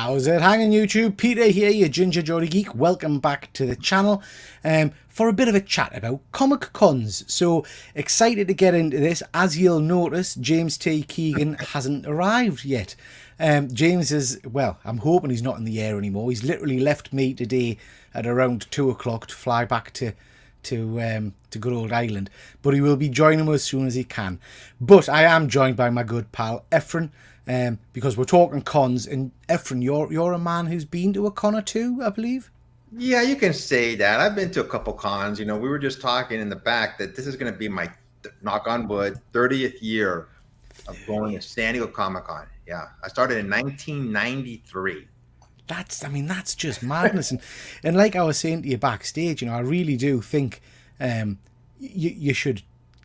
How's it hanging, YouTube? Peter here, your Ginger Jolly Geek. Welcome back to the channel for a bit of a chat about comic cons. So excited to get into this. As you'll notice, James T. Keegan hasn't arrived yet. James is, well, I'm hoping he's not in the air anymore. He's literally left me today at around 2 o'clock to fly back to good old Ireland. But he will be joining us as soon as he can. But I am joined by my good pal, Efren. Because we're talking cons, and Efren, you're a man who's been to a con or two, I believe. Yeah, you can say that. I've been to a couple cons. You know, we were just talking in the back that this is going to be my, knock on wood, 30th year of going to San Diego Comic-Con. Yeah, I started in 1993. That's just madness. and like I was saying to you backstage, you know, I really do think you should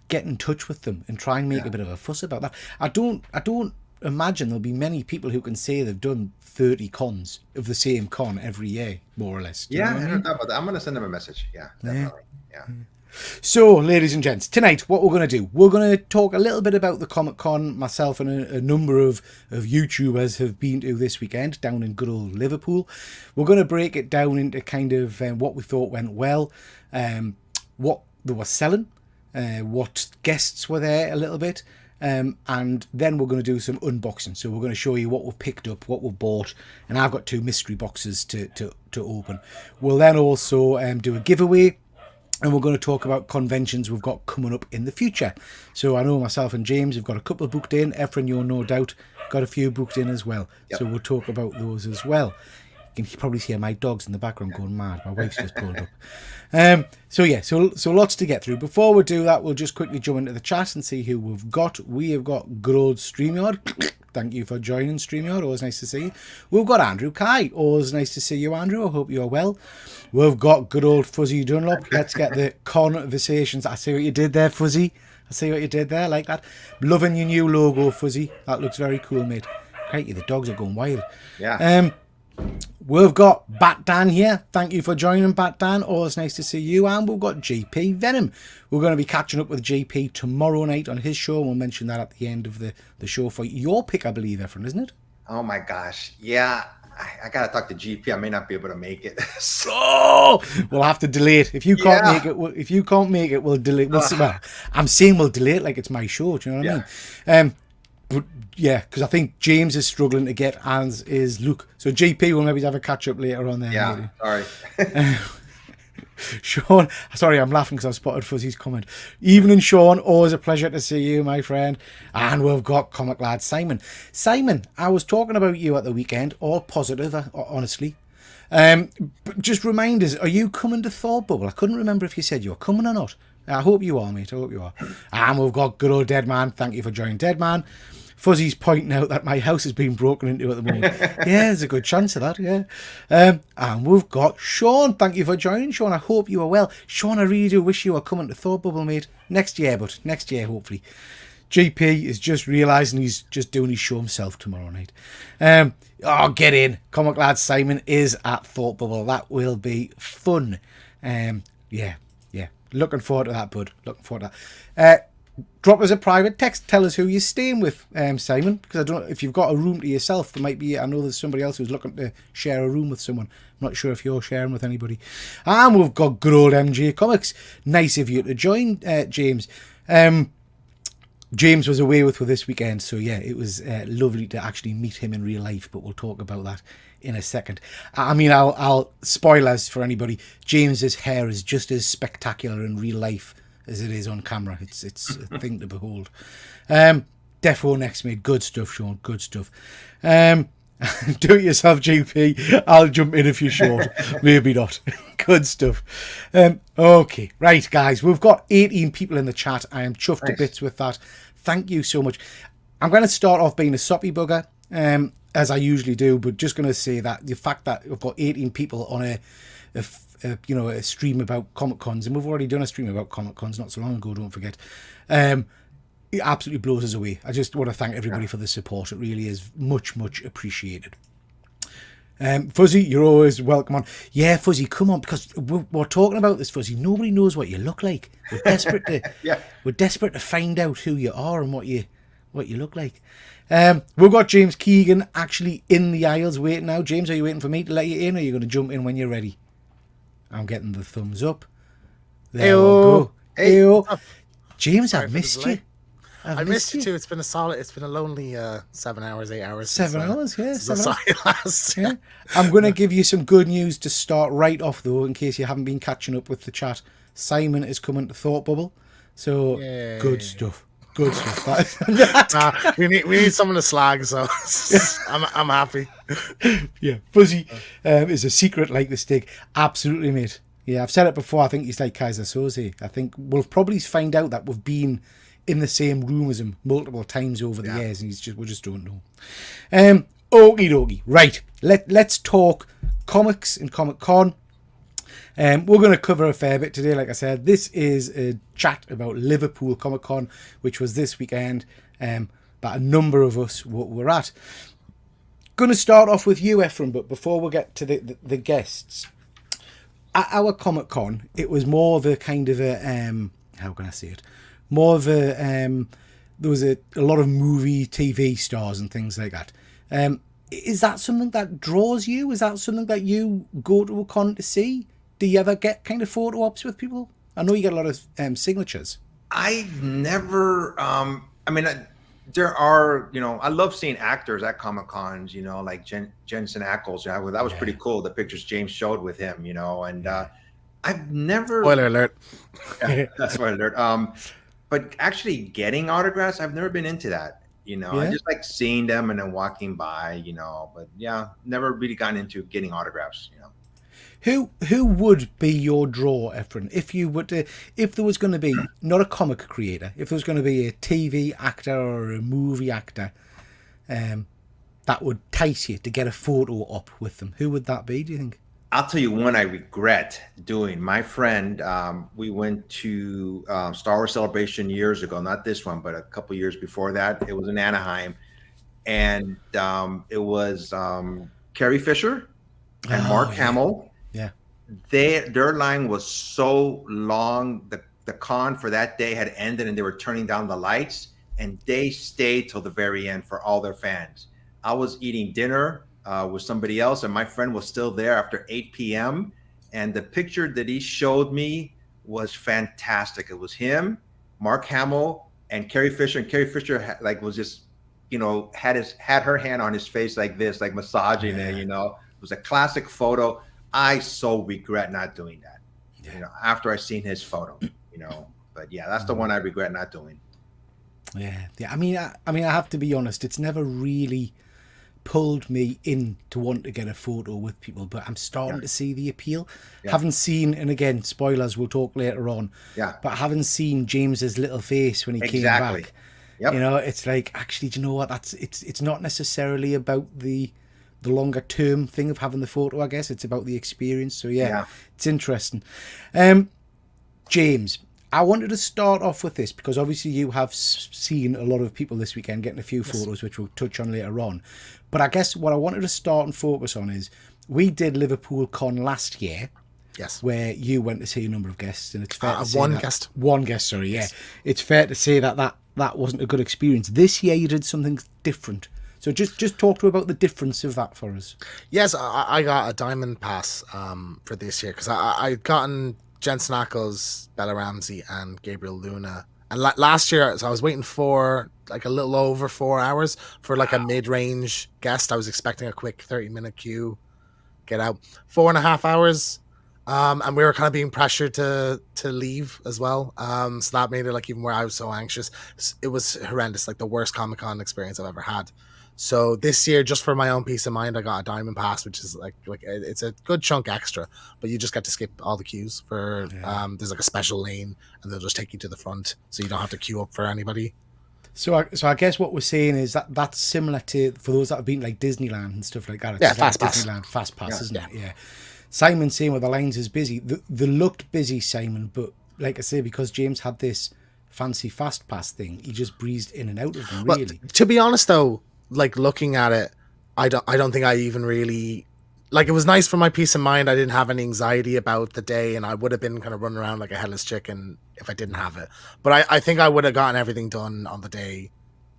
get in touch with them and try and make a bit of a fuss about that. I don't imagine there'll be many people who can say they've done 30 cons of the same con every year, more or less. Yeah, I don't know about that. I'm going to send them a message. Yeah, definitely. Yeah. So, ladies and gents, tonight what we're going to do, we're going to talk a little bit about the Comic Con. Myself and a number of YouTubers have been to this weekend down in good old Liverpool. We're going to break it down into kind of what we thought went well, what they were selling, what guests were there a little bit. And then we're going to do some unboxing. So we're going to show you what we've picked up, what we've bought, and I've got 2 mystery boxes to open. We'll then also do a giveaway, and we're going to talk about conventions we've got coming up in the future. So I know myself and James have got a couple booked in. Efren, you're no doubt got a few booked in as well. Yep. So we'll talk about those as well. You can probably hear my dogs in the background going mad. My wife's just pulled up. So lots to get through. Before we do that, we'll just quickly jump into the chat and see who we've got. We have got good old StreamYard. Thank you for joining, StreamYard. Always nice to see you. We've got Andrew Kai. Always nice to see you, Andrew. I hope you're well. We've got good old Fuzzy Dunlop. Let's get the conversations. I see what you did there, Fuzzy. I see what you did there. Like that. Loving your new logo, Fuzzy. That looks very cool, mate. Crikey, the dogs are going wild. Yeah. We've got Bat Dan here. Thank you for joining, Bat Dan. Always nice to see you. And we've got GP Venom. We're going to be catching up with GP tomorrow night on his show. We'll mention that at the end of the show for your pick, I believe, Efren, isn't it? Oh, my gosh. Yeah. I got to talk to GP. I may not be able to make it. So we'll have to delay it. If you can't make it, we'll delay it. Well, I'm saying we'll delay it like it's my show. Do you know what I mean? But yeah, because I think James is struggling to get, as is Luke. So GP will maybe have a catch up later on there. Yeah, sorry. Sean, sorry, I'm laughing because I've spotted Fuzzy's comment. Evening, Sean. Always a pleasure to see you, my friend. And we've got comic lad Simon. Simon, I was talking about you at the weekend. All positive, honestly. But just remind us, are you coming to Thought Bubble? I couldn't remember if you said you were coming or not. I hope you are, mate. I hope you are. And we've got good old Deadman. Thank you for joining, Deadman. Fuzzy's pointing out that my house has been broken into at the moment. Yeah, there's a good chance of that, yeah. And we've got Sean. Thank you for joining, Sean. I hope you are well. Sean, I really do wish you were coming to Thought Bubble, mate. Next year, hopefully. GP is just realising he's just doing his show himself tomorrow night. Get in. Comic Lad Simon is at Thought Bubble. That will be fun. Yeah. Looking forward to that, bud. Looking forward to that. Drop us a private text. Tell us who you're staying with, Simon. Because I don't know if you've got a room to yourself. There might be. I know there's somebody else who's looking to share a room with someone. I'm not sure if you're sharing with anybody. And we've got good old MJ Comics. Nice of you to join, James. James was away with this weekend, so yeah, it was lovely to actually meet him in real life. But we'll talk about that in a second. I mean, I'll spoilers for anybody. James's hair is just as spectacular in real life as it is on camera. It's a thing to behold. Defo next, mate. Good stuff, Sean. Good stuff. Do it yourself, GP. I'll jump in if you're short. Maybe not. Good stuff. Okay, right, guys. We've got 18 people in the chat. I am chuffed to bits with that. Thank you so much. I'm going to start off being a soppy bugger, as I usually do, but just going to say that the fact that we've got 18 people on a stream about Comic Cons, and we've already done a stream about Comic Cons not so long ago, don't forget. It absolutely blows us away. I just want to thank everybody for the support. It really is much, much appreciated. Fuzzy, you're always welcome on. Yeah, Fuzzy, come on, because we're talking about this, Fuzzy. Nobody knows what you look like. We're desperate to we're desperate to find out who you are and what what you look like. We've got James Keegan actually in the aisles waiting now. James, are you waiting for me to let you in, or are you going to jump in when you're ready? I'm getting the thumbs up. There we go. Hey, Ayo. James, Sorry I've for the missed delay. you. I missed you too. It's been a lonely 7 hours, 8 hours. 7 hours, yeah. Since 7 I hours. saw you last. Yeah. I'm going to give you some good news to start right off, though, in case you haven't been catching up with the chat. Simon is coming to Thought Bubble. So, Yay. good stuff. Good stuff. That- We need someone to slag, so I'm happy. yeah, Fuzzy is a secret like the steak. Absolutely, mate. Yeah, I've said it before. I think he's like Kaiser Soze. I think we'll probably find out that we've been in the same room as him multiple times over the years, and we just don't know. Okie dokie. Right. Let's talk comics and Comic Con. We're going to cover a fair bit today. Like I said, this is a chat about Liverpool Comic Con, which was this weekend. That a number of us were at. Going to start off with you, Ephraim, but before we get to the guests, at our Comic Con, it was more of a kind of a how can I say it? More of a there was a lot of movie, TV stars and things like that. Is that something that draws you? Is that something that you go to a con to see? Do you ever get kind of photo ops with people? I know you get a lot of signatures. I've never. There are. I love seeing actors at Comic Cons. Like Jensen Ackles. That was pretty cool. The pictures James showed with him. And I've never. Spoiler alert. Spoiler alert. But actually getting autographs, I've never been into that. I just like seeing them and then walking by. But yeah, never really gotten into getting autographs. Who would be your draw, Ephraim, if there was going to be not a comic creator, if there was going to be a TV actor or a movie actor, that would entice you to get a photo op with them? Who would that be? Do you think? I'll tell you one I regret doing. My friend, we went to Star Wars Celebration years ago, not this one, but a couple years before that. It was in Anaheim, and it was Carrie Fisher and Mark Hamill. Yeah. Their line was so long. The con for that day had ended and they were turning down the lights, and they stayed till the very end for all their fans. I was eating dinner with somebody else, and my friend was still there after 8 p.m. And the picture that he showed me was fantastic. It was him, Mark Hamill, and Carrie Fisher. And Carrie Fisher was just, had her hand on his face like this, like massaging it. It was a classic photo. I so regret not doing that, after I seen his photo, but yeah, that's the one I regret not doing. Yeah. I mean, I have to be honest. It's never really pulled me in to want to get a photo with people, but I'm starting to see the appeal. Haven't seen, and again, spoilers, we'll talk later on. Yeah. But I haven't seen James's little face when he came back. Yep. It's like, actually, do you know what? It's not necessarily about the longer term thing of having the photo, I guess. It's about the experience. So yeah. It's interesting. James, I wanted to start off with this because obviously you have seen a lot of people this weekend getting a few photos, which we'll touch on later on. But I guess what I wanted to start and focus on is we did Liverpool Con last year. Yes. Where you went to see a number of guests, and it's fair to say one guest, sorry, yes. It's fair to say that wasn't a good experience. This year you did something different. So just talk to about the difference of that for us. Yes, I got a diamond pass for this year because I'd gotten Jensen Ackles, Bella Ramsey, and Gabriel Luna. And last year, so I was waiting for like a little over 4 hours for like a mid-range guest. I was expecting a quick 30-minute queue, get out. 4.5 hours. And we were kind of being pressured to leave as well. So that made it like even where I was so anxious. It was horrendous, like the worst Comic-Con experience I've ever had. So this year, just for my own peace of mind, I got a diamond pass, which is like it's a good chunk extra, but you just get to skip all the queues for there's like a special lane, and they'll just take you to the front, so you don't have to queue up for anybody. So I guess what we're saying is that that's similar to, for those that have been like Disneyland and stuff like that. It's Fast pass. Disneyland Fast Pass, isn't it? Yeah. Simon's saying with the lines is busy. They looked busy, Simon, but like I say, because James had this fancy Fast Pass thing, he just breezed in and out of them. Really. But to be honest, though, like looking at it, I don't think I even really like. It was nice for my peace of mind. I didn't have any anxiety about the day, and I would have been kind of running around like a headless chicken if I didn't have it. But I think I would have gotten everything done on the day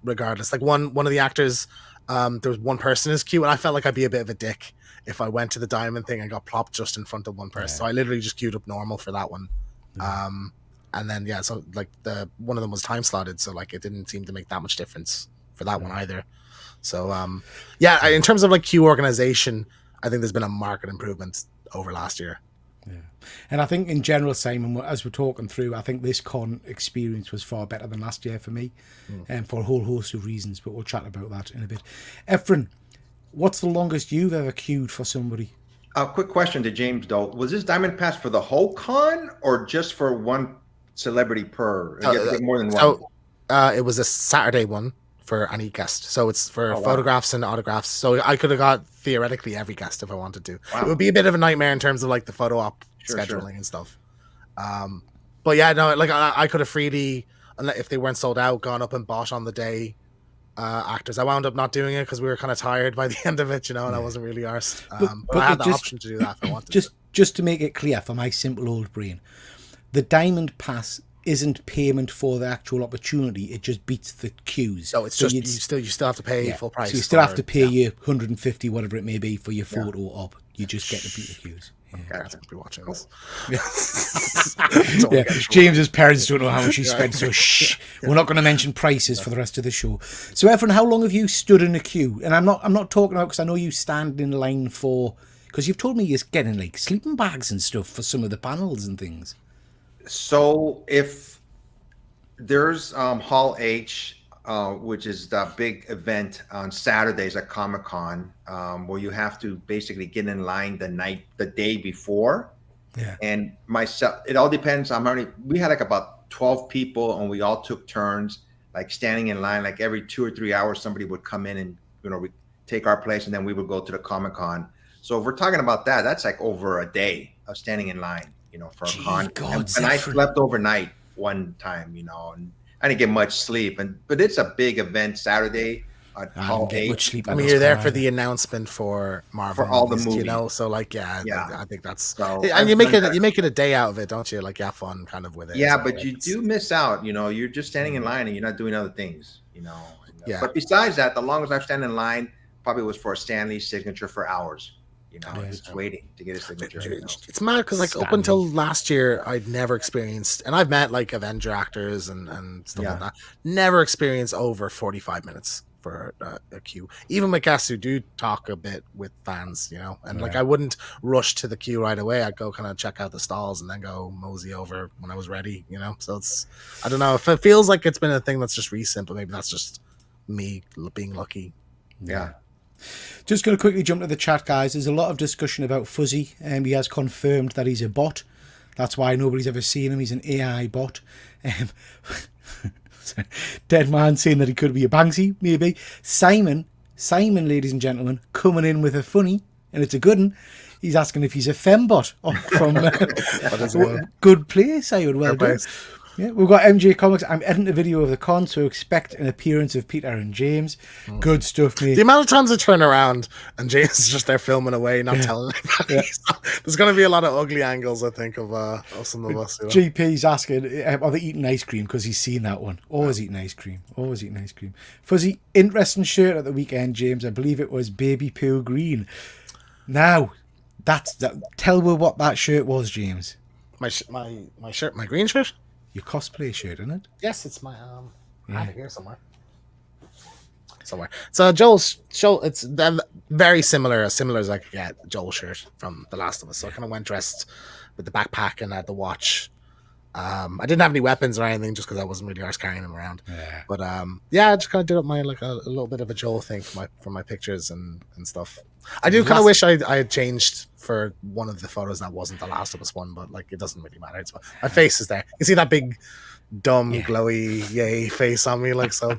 regardless. Like one of the actors, there was one person in his queue, and I felt like I'd be a bit of a dick if I went to the diamond thing and got plopped just in front of one person. So I literally just queued up normal for that one. And then so like one of them was time slotted, so like it didn't seem to make that much difference for that one either. So in terms of like queue organization, I think there's been a marked improvement over last year. Yeah, and I think in general, Simon, as we're talking through, I think this con experience was far better than last year for me, and for a whole host of reasons. But we'll chat about that in a bit. Efren, what's the longest you've ever queued for somebody? A quick question to James, though. Was this Diamond Pass for the whole con or just for one celebrity per? You have to get more than one. So it was a Saturday one for any guest. So it's for photographs and autographs. So I could have got theoretically every guest if I wanted to. Wow. It would be a bit of a nightmare in terms of like the photo op scheduling and stuff. But yeah, no, like I could have freely, if they weren't sold out, gone up and bought on the day actors. I wound up not doing it because we were kind of tired by the end of it, and I wasn't really arsed. But I had the option to do that if I wanted just to make it clear for my simple old brain, the Diamond Pass isn't payment for the actual opportunity, it just beats the queues. So it's just you still have to pay full price. So you still have to pay your 150 whatever it may be for your photo op. You just get to beat the queues. Gotcha. Be watching this. James's parents don't know how much he spent, so shh. We're not going to mention prices for the rest of the show. So, Efren, how long have you stood in a queue? And I'm not talking about because I know you stand in line for, because you've told me you're getting like sleeping bags and stuff for some of the panels and things. So if there's Hall H, which is the big event on Saturdays at Comic-Con, where you have to basically get in line the day before. Yeah. And myself, it all depends on how many. We had like about 12 people, and we all took turns, like standing in line. Like every 2 or 3 hours, somebody would come in and we take our place, and then we would go to the Comic-Con. So if we're talking about that, that's like over a day of standing in line, for a con. And I slept overnight one time, and I didn't get much sleep, but it's a big event Saturday at Hall H. I mean, you're there for the announcement for Marvel, for all the movies, So like, I think that's and you make it a day out of it, don't you? Like, you have fun kind of with it. Yeah, but you do miss out. You're just standing in line and you're not doing other things. Yeah. But besides that, the longest I've stand in line probably was for a Stanley signature for hours. Just waiting to get a signature. It's mad because like up until last year, I'd never experienced, and I've met like Avenger actors and stuff like that. Never experienced over 45 minutes for a queue. Even with guests who do talk a bit with fans, and like I wouldn't rush to the queue right away. I'd go kind of check out the stalls and then go mosey over when I was ready. So it's, I don't know if it feels like it's been a thing that's just recent, but maybe that's just me being lucky. Yeah. Just going to quickly jump to the chat, guys. There's a lot of discussion about Fuzzy. He has confirmed that he's a bot. That's why nobody's ever seen him. He's an AI bot. Dead man saying that he could be a Banksy, maybe. Simon, ladies and gentlemen, coming in with a funny, and it's a good one. He's asking if he's a fembot from good play, Simon. Well done. Yeah, we've got MJ Comics. I'm editing a video of the con, so expect an appearance of Peter and James. Good stuff, mate. The amount of times I turn around and James is just there filming away, not telling anybody. There's going to be a lot of ugly angles, I think, of some of us. GP's asking, are they eating ice cream? Because he's seen that one. Always eating ice cream. Always eating ice cream. Fuzzy, interesting shirt at the weekend, James. I believe it was baby poo green. Now, tell me what that shirt was, James. My shirt, my green shirt? Your cosplay shirt, isn't it? Yes, it's my I have it here somewhere. So Joel's show, it's very similar as I could get Joel's shirt from The Last of Us. So I kind of went dressed with the backpack and had the watch. I didn't have any weapons or anything just because I wasn't really arse carrying them around. Yeah. But I just kind of did up my like a little bit of a Joel thing for my pictures and stuff. I do kind of wish I had changed for one of the photos that wasn't The Last of Us one, but like it doesn't really matter. My face is there. You see that big dumb glowy yay face on me, like so.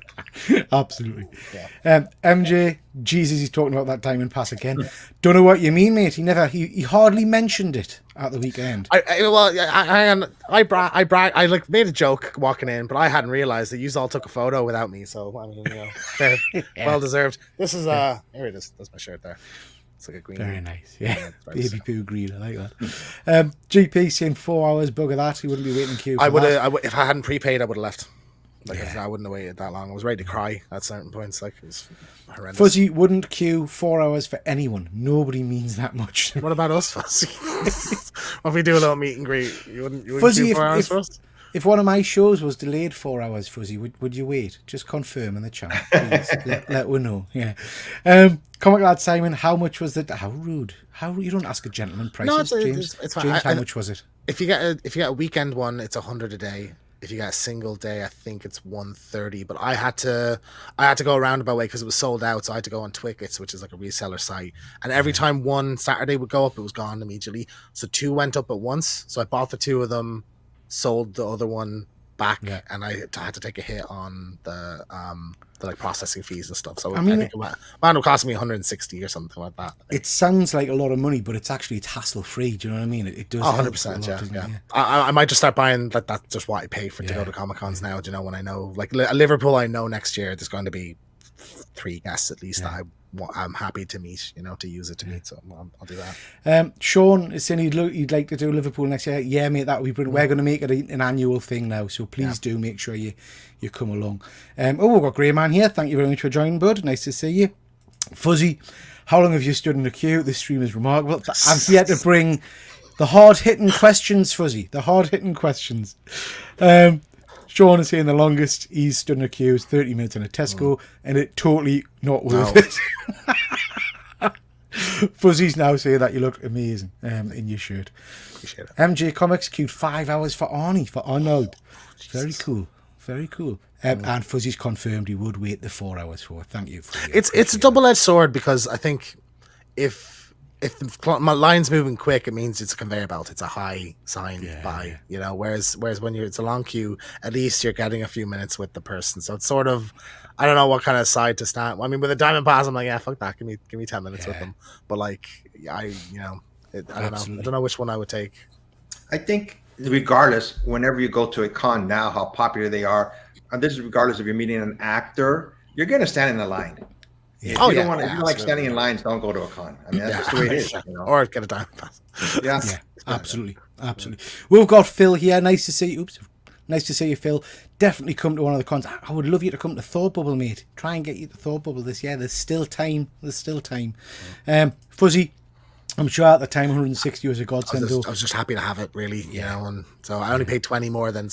Absolutely. Yeah. MJ, Jesus, he's talking about that Diamond Pass again. Don't know what you mean, mate. He hardly mentioned it at the weekend. I like made a joke walking in, but I hadn't realized that you all took a photo without me. So I mean, fair, well deserved. This is here it is. That's my shirt there. It's like a green. Very nice. Yeah. Baby poo green. I like that. GP saying 4 hours, bugger that. He wouldn't be waiting in queue. I would have, if I hadn't prepaid, I would have left. Like I wouldn't have waited that long. I was ready to cry at certain points. Like it was horrendous. Fuzzy wouldn't queue 4 hours for anyone. Nobody means that much. What about us, Fuzzy? What if we do a little meet and greet? You wouldn't Fuzzy, queue 4 hours for us? If one of my shows was delayed 4 hours, Fuzzy, would you wait? Just confirm in the chat, please. let we know. Yeah. Comic Lad Simon, how much was it? How rude. You don't ask a gentleman prices, No, James. it's fine. James, how much was it? If you get a weekend one, it's $100 a day. If you get a single day, I think it's $130. But I had to go a roundabout way because it was sold out. So I had to go on Twickets, which is like a reseller site. And every time one Saturday would go up, it was gone immediately. So 2 went up at once. So I bought the 2 of them, sold the other one back, and I had to take a hit on the like processing fees and stuff. So I think it wound up costing me $160 or something like that. It sounds like a lot of money, but it's hassle free. Do you know what I mean? It does. 100%. Yeah. I might just start buying like that's just what I pay for to go to Comic Cons now. Do you know, when I know like Liverpool, I know next year there's going to be 3 guests at least that I'm happy to meet, to use it to meet. So I'll do that. Sean is saying he'd like to do Liverpool next year. Yeah, mate, that would be brilliant. We're going to make it an annual thing now, so please do make sure you come along. We've got Grey Man here. Thank you very much for joining, bud. Nice to see you. Fuzzy, how long have you stood in the queue? This stream is remarkable. I'm here to bring the hard-hitting questions, Fuzzy. The hard-hitting questions. Sean is saying the longest he's stood in a queue is 30 minutes in a Tesco, and it totally not worth it. Fuzzy's now saying that you look amazing in your shirt. Appreciate it. MJ Comics queued 5 hours for Arnie, for Arnold. Very cool. Very cool. And Fuzzy's confirmed he would wait the 4 hours for it. Thank you. It's a double-edged sword, because I think if my line's moving quick, it means it's a conveyor belt. It's a high sign by, whereas when it's a long queue, at least you're getting a few minutes with the person. So it's sort of, I don't know what kind of side to stand. I mean, with a diamond pass, I'm like, yeah, fuck that. Give me 10 minutes with them. But like, I don't know. I don't know which one I would take. I think regardless, whenever you go to a con now, how popular they are, and this is regardless if you're meeting an actor, you're going to stand in the line. If you don't like standing in lines, don't go to a con. I mean, that's just the way it is. Or get a diamond pass. Yeah, absolutely. We've got Phil here. Nice to see you. Nice to see you, Phil. Definitely come to one of the cons. I would love you to come to Thought Bubble, mate. Try and get you to Thought Bubble this year. There's still time. Fuzzy, I'm sure at the time 160 was a godsend. I was just happy to have it, really. And so I only paid 20 more than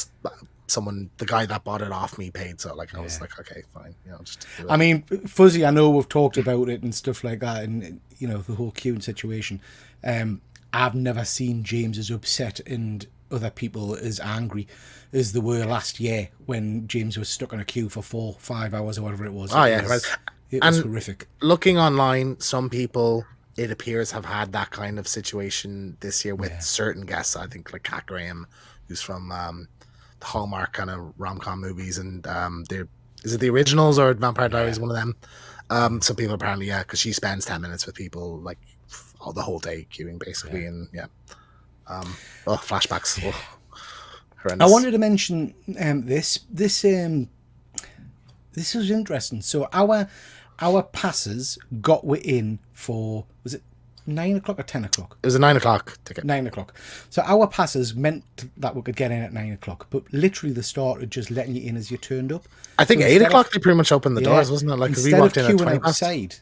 the guy that bought it off me paid. So like I was like, okay, fine. Just do it. I mean, Fuzzy, I know we've talked about it and stuff like that, and the whole queuing situation. I've never seen James as upset and other people as angry as they were last year when James was stuck in a queue for 4-5 hours or whatever it was. It was horrific. Looking online, some people, it appears, have had that kind of situation this year with certain guests. I think like Kat Graham, who's from the Hallmark kind of rom-com movies, and is it the originals or Vampire Diaries? One of them. Some people apparently, because she spends 10 minutes with people like the whole day queuing basically, and flashbacks. Horrendous. I wanted to mention this was interesting. So our passes got in for, was it 9 o'clock or 10 o'clock? It was a 9 o'clock ticket. 9 o'clock. So our passes meant that we could get in at 9 o'clock, but literally they started just letting you in as you turned up. I think 8 o'clock they pretty much opened the doors, wasn't it? Like, instead we walked of in queuing at 20 outside,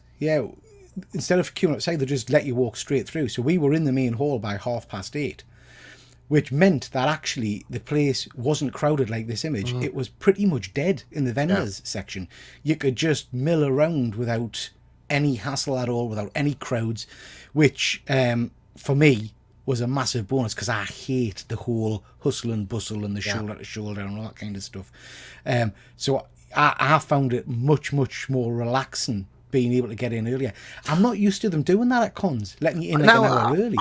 instead of queuing outside, they just let you walk straight through. So we were in the main hall by 8:30, which meant that actually the place wasn't crowded like this image. It was pretty much dead in the vendors section. You could just mill around without any hassle at all, without any crowds, which for me was a massive bonus, because I hate the whole hustle and bustle and the shoulder to shoulder and all that kind of stuff. So I found it much, much more relaxing being able to get in earlier. I'm not used to them doing that at cons, letting you in like an hour early.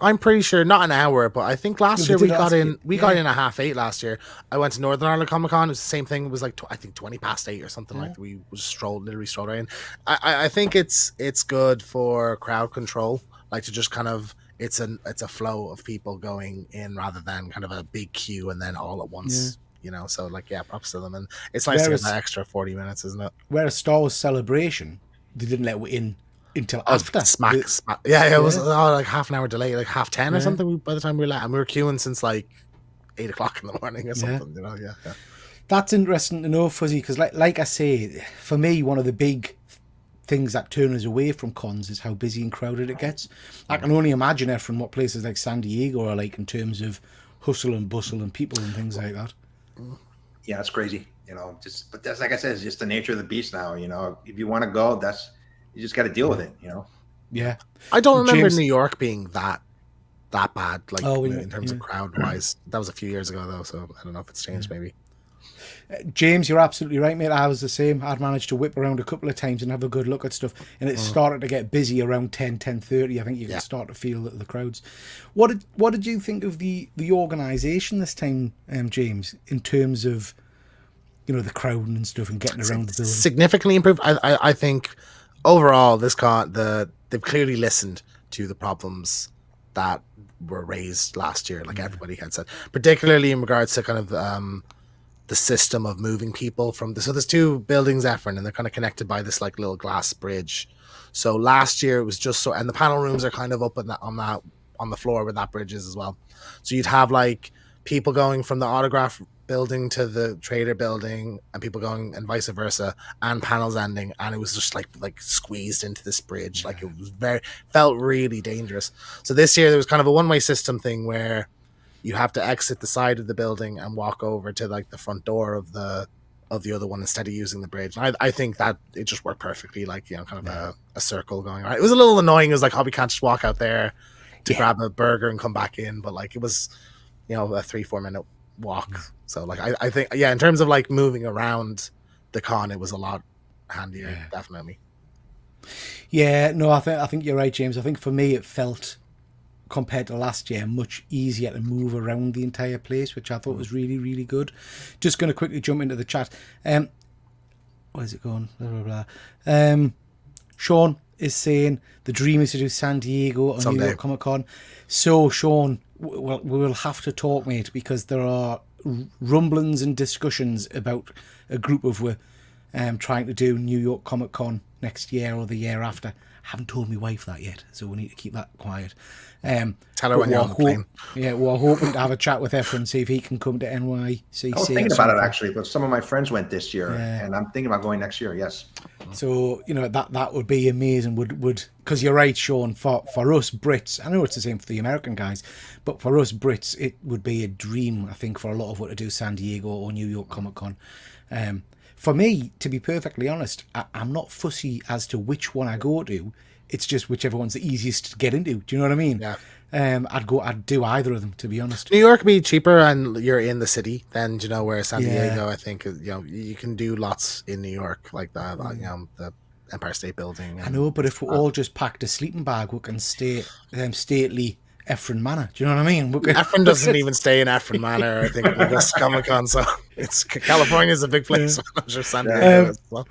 I'm pretty sure not an hour, but I think last year we got in at 8:30 last year. I went to Northern Ireland Comic Con. It was the same thing. It was like I think 8:20 or something like that. We just literally strolled right in. I think it's good for crowd control, like to just kind of it's a flow of people going in rather than kind of a big queue and then all at once. So like props to them, and it's nice to get that extra 40 minutes, isn't it? Whereas Star Wars Celebration, they didn't let we in until after. Smack. It was like half an hour delay, like 10:30 or something by the time we were let, and we were queuing since like 8 o'clock in the morning or something. That's interesting to know, Fuzzy, because like I say, for me, one of the big things that turn us away from cons is how busy and crowded it gets. I can only imagine it from what places like San Diego are like in terms of hustle and bustle and people and things like that. Yeah, it's crazy. But that's, like I said, it's just the nature of the beast now. If you want to go, you just got to deal with it. Yeah. I don't remember James- New York being that bad, like yeah, in terms of crowd wise. That was a few years ago though, so I don't know if it's changed maybe. James, you're absolutely right, mate. I was the same. I'd managed to whip around a couple of times and have a good look at stuff, and it started to get busy around 10:30. I think you can start to feel the crowds. What did you think of the organisation this time, James, in terms of the crowd and stuff and getting around the building? Significantly improved. I think overall this they've clearly listened to the problems that were raised last year, like everybody had said, particularly in regards to kind of the system of moving people from so there's two buildings, Efren, and they're kind of connected by this like little glass bridge. So last year it was just and the panel rooms are kind of up on the floor where that bridge is as well. So you'd have like people going from the autograph building to the trader building and people going and vice versa, and panels ending, and it was just like squeezed into this bridge. Like it was felt really dangerous. So this year there was kind of a one-way system thing where you have to exit the side of the building and walk over to like the front door of the other one instead of using the bridge. And I think that it just worked perfectly, like kind of a circle going right. It was a little annoying. It was like, oh, we can't just walk out there to grab a burger and come back in, but like it was a 3-4 minute walk. So like I think in terms of like moving around the con, it was a lot handier, definitely. Yeah, no, I think you're right, James. I think for me it felt, compared to last year, much easier to move around the entire place, which I thought was really, really good. Just going to quickly jump into the chat. Where's it going? Blah, blah, blah. Sean is saying the dream is to do San Diego or New York Comic Con. So, Sean, we will have to talk, mate, because there are rumblings and discussions about a group of trying to do New York Comic Con next year or the year after. I haven't told my wife that yet, so we need to keep that quiet. Tell her when you're on the plane. Yeah, we're hoping to have a chat with Efren, see if he can come to NYCC. I was thinking about it actually, but some of my friends went this year, and I'm thinking about going next year. Yes. So that would be amazing. Would because you're right, Sean. For us Brits, I know it's the same for the American guys, but for us Brits, it would be a dream. I think for a lot of what to do San Diego or New York Comic Con. For me, to be perfectly honest, I'm not fussy as to which one I go to. It's just whichever one's the easiest to get into. Do you know what I mean? Yeah. I'd do either of them, to be honest. New York would be cheaper and you're in the city than, where San Diego, I think, you can do lots in New York like that, the Empire State Building. I know, but if we're all just packed a sleeping bag, we can stay stately Efren Manor. Do you know what I mean? Efren doesn't even stay in Efren Manor, I think, because Comic Con, so California's a big place. I'm sure San Diego as well.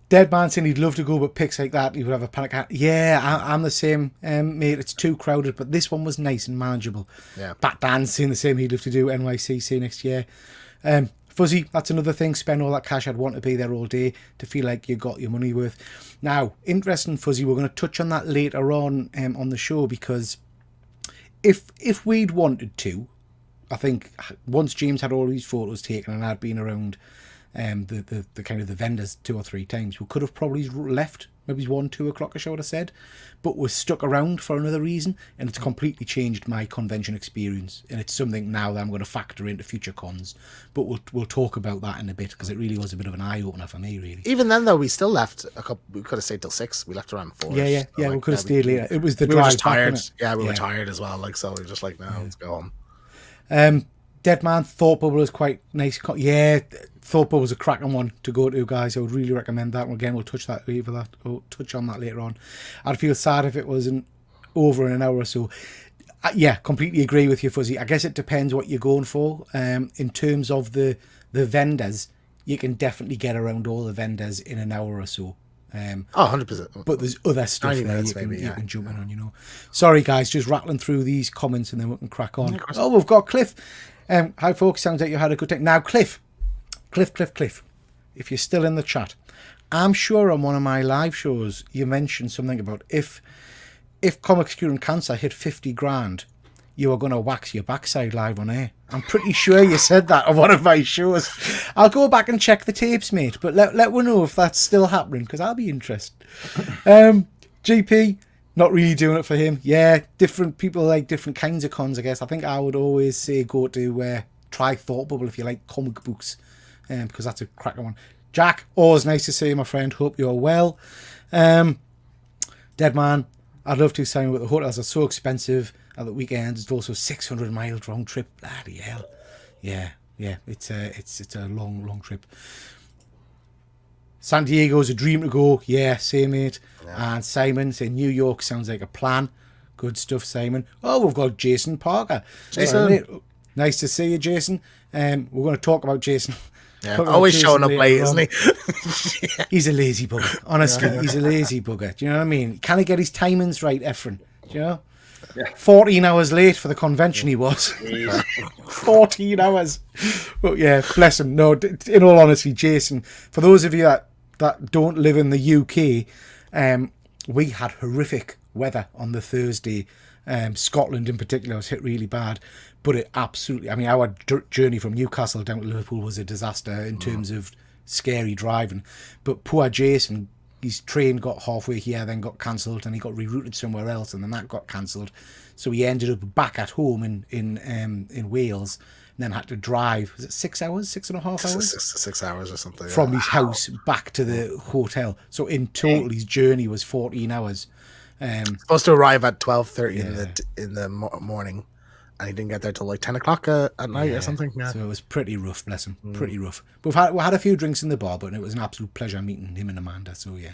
Dead Man saying he'd love to go, but picks like that, he would have a panic attack. Yeah, I'm the same, mate. It's too crowded, but this one was nice and manageable. Yeah. Bat Dan's saying the same. He'd love to do NYCC next year. Fuzzy, that's another thing. Spend all that cash. I'd want to be there all day to feel like you got your money worth. Now, interesting, Fuzzy. We're going to touch on that later on the show, because if we'd wanted to, I think once James had all these photos taken and I'd been around the kind of the vendors 2 or 3 times, we could have probably left maybe 1-2 o'clock-ish, I would have said, but we're stuck around for another reason, and it's completely changed my convention experience, and it's something now that I'm going to factor into future cons, but we'll talk about that in a bit, because it really was a bit of an eye-opener for me, really. Even then though, we still left we could have stayed till 6. We left around 4. Yeah, we could have stayed later. It was the we drive were just tired. back, We were tired as well, so we were just like, no, let's go home. Dead Man, Thought Bubble is quite nice. Yeah, Thought Bubble was a cracking one to go to, guys. I would really recommend that. And again, we'll touch on that later on. I'd feel sad if it wasn't over in an hour or so. Yeah, completely agree with you, Fuzzy. I guess it depends what you're going for. In terms of the vendors, you can definitely get around all the vendors in an hour or so. 100%. But there's other stuff there you can jump in on, Sorry, guys, just rattling through these comments and then we can crack on. Oh, we've got Cliff. Hi, folks. Sounds like you had a good time. Now, Cliff. If you're still in the chat, I'm sure on one of my live shows you mentioned something about if Comics Curing Cancer hit 50 grand, you were going to wax your backside live on air. I'm pretty sure you said that on one of my shows. I'll go back and check the tapes, mate, but let me know if that's still happening, because I'll be interested. GP, not really doing it for him. Yeah, different people like different kinds of cons, I guess. I think I would always say go to try Thought Bubble if you like comic books, because that's a cracker one. Jack, always nice to see you, my friend. Hope you're well. Dead Man, I'd love to sign, but the hotels are so expensive at the weekends. It's also 600 miles round trip. Bloody hell. Yeah, it's a long trip. San Diego's a dream to go. Yeah, same, mate. Yeah. And Simon saying New York sounds like a plan. Good stuff, Simon. Oh, we've got Jason Parker. Jason. Nice to see you, Jason. We're going to talk about Jason. Yeah, always showing up late, isn't he? He's a lazy bugger. Honestly, he's a lazy bugger. Do you know what I mean? Can he get his timings right, Efren? Do you know? Yeah. 14 hours late for the convention he was. 14 hours. But yeah, bless him. No, in all honesty, Jason, for those of you that don't live in the UK, we had horrific weather on the Thursday. Scotland in particular was hit really bad. But it absolutely, I mean, our journey from Newcastle down to Liverpool was a disaster in terms of scary driving. But poor Jason, his train got halfway here, then got cancelled, and he got rerouted somewhere else, and then that got cancelled. So he ended up back at home in Wales, and then had to drive, was it 6 hours, 6.5 hours? 6 hours or something. From his house back to the hotel. So in total, his journey was 14 hours. Supposed to arrive at 12:30 in the morning. And he didn't get there till like 10 o'clock at night or something. Yeah. So it was pretty rough, bless him. Pretty rough. But we had a few drinks in the bar, but it was an absolute pleasure meeting him and Amanda. So yeah.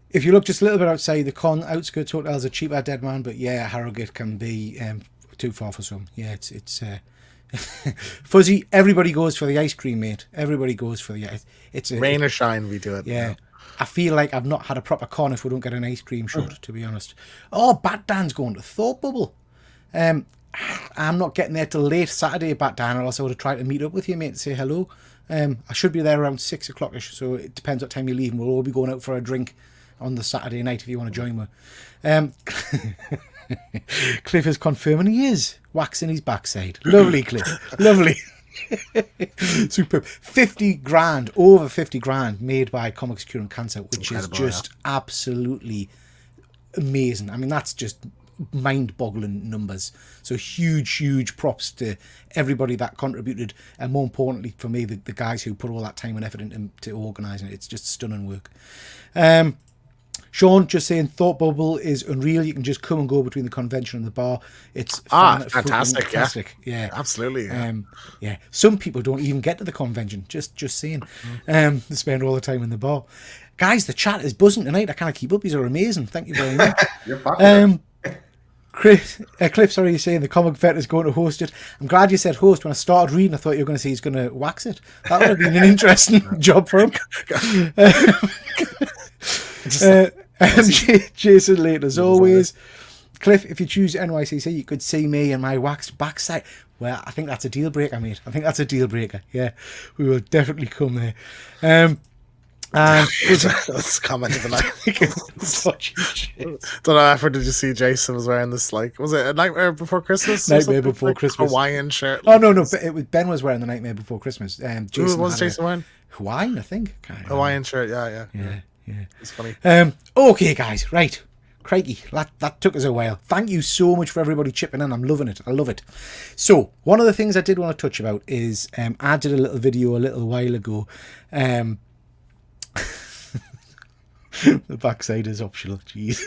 If you look just a little bit outside the con, outskirts hotels are cheaper, Dead Man. But yeah, Harrogate can be too far for some. Yeah, it's Fuzzy. Everybody goes for the ice cream, mate. Everybody goes for the ice. It's rain or shine, we do it. Yeah. You know? I feel like I've not had a proper con if we don't get an ice cream shot, to be honest. Oh, Bat Dan's going to Thought Bubble. I'm not getting there till late Saturday, Bat Dan, or else I would have tried to meet up with you, mate, to say hello. I should be there around 6 o'clock-ish, so it depends what time you leave. We'll all be going out for a drink on the Saturday night if you want to join me. Cliff is confirming he is waxing his backside. Lovely, Cliff. Lovely. Superb. 50 grand, over 50 grand made by Comics Cure and Cancer, which incredible, is just absolutely amazing. I mean, that's just mind-boggling numbers. So huge props to everybody that contributed, and more importantly for me, the guys who put all that time and effort into organising it. It's just stunning work. Sean just saying Thought Bubble is unreal. You can just come and go between the convention and the bar. It's fantastic. Yeah, absolutely. Yeah. Some people don't even get to the convention. Just saying. They spend all the time in the bar. Guys, the chat is buzzing tonight. I can't keep up. These are amazing. Thank you very much. You're Cliff, sorry, you're saying the comic vet is going to host it. I'm glad you said host. When I started reading, I thought you were going to say he's going to wax it. That would have been an interesting job for him. Jason late as always. Cliff, if you choose NYCC, you could see me and my waxed backside. Well, I think that's a deal breaker, mate. I think that's a deal breaker. Yeah, we will definitely come there. And that's comment of the night. Don't know. After did you see Jason was wearing this, like, was it a Nightmare Before Christmas? Nightmare Before Christmas Hawaiian shirt. Oh no, it was Ben was wearing the Nightmare Before Christmas. Who was Jason wearing? Hawaiian, I think. Hawaiian shirt. Yeah. It's funny. Okay, guys. Right. Crikey, that took us a while. Thank you so much for everybody chipping in. I'm loving it. I love it. So, one of the things I did want to touch about is I did a little video a little while ago. The backside is optional. Jeez.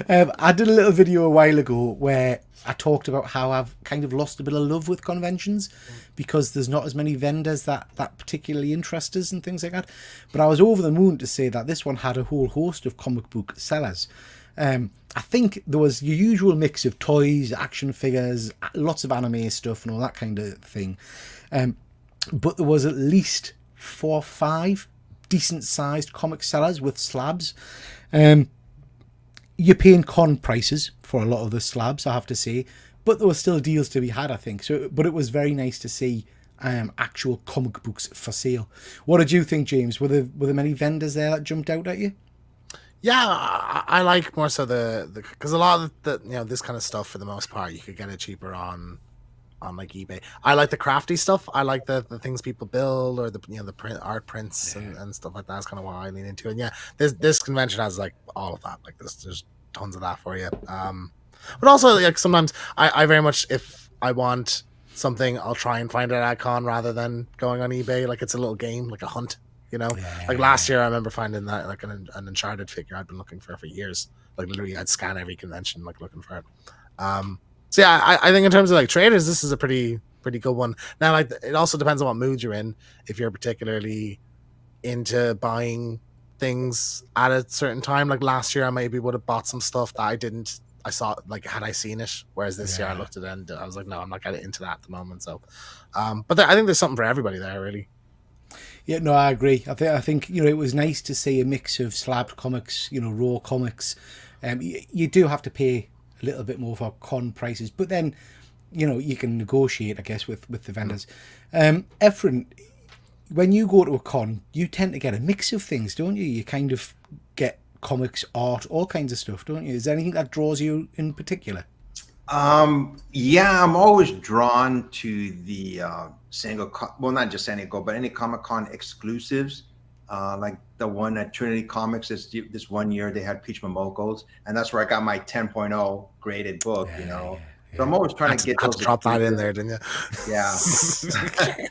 I did a little video a while ago where I talked about how I've kind of lost a bit of love with conventions because there's not as many vendors that particularly interest us and things like that. But I was over the moon to say that this one had a whole host of comic book sellers. I think there was your usual mix of toys, action figures, lots of anime stuff and all that kind of thing. But there was at least 4 or 5 decent sized comic sellers with slabs. You're paying con prices for a lot of the slabs, I have to say, but there were still deals to be had, I think. But it was very nice to see actual comic books for sale. What did you think, James? Were there many vendors there that jumped out at you? Yeah, I like more so the because a lot of the this kind of stuff for the most part you could get it cheaper on like eBay. I like the crafty stuff. I like the things people build or the the art prints and stuff like that. That's kind of what I lean into. And yeah, this convention has like all of that. Like there's tons of that for you. But also like sometimes I very much, if I want something, I'll try and find it at con rather than going on eBay. Like it's a little game, like a hunt. Like last year I remember finding that like an Uncharted figure I'd been looking for years. Like literally I'd scan every convention like looking for it. So yeah, I think in terms of like traders, this is a pretty good one. Now, like it also depends on what mood you're in. If you're particularly into buying things at a certain time, like last year, I maybe would have bought some stuff that I didn't. I saw like had I seen it, whereas this year I looked at it and I was like, no, I'm not getting into that at the moment. So, but I think there's something for everybody there, really. Yeah, no, I agree. I think it was nice to see a mix of slabbed comics, raw comics. You do have to pay a little bit more for con prices, but then you can negotiate, I guess, with the vendors. Efren, when you go to a con, you tend to get a mix of things, don't you? You kind of get comics, art, all kinds of stuff, don't you? Is there anything that draws you in particular? Yeah, I'm always drawn to the well, not just San Diego, but any Comic-Con exclusives. Like the one at Trinity Comics this one year, they had Peach Momoko's, and that's where I got my 10.0 graded book, So I'm always trying to get those. Drop that in there, didn't you? Yeah.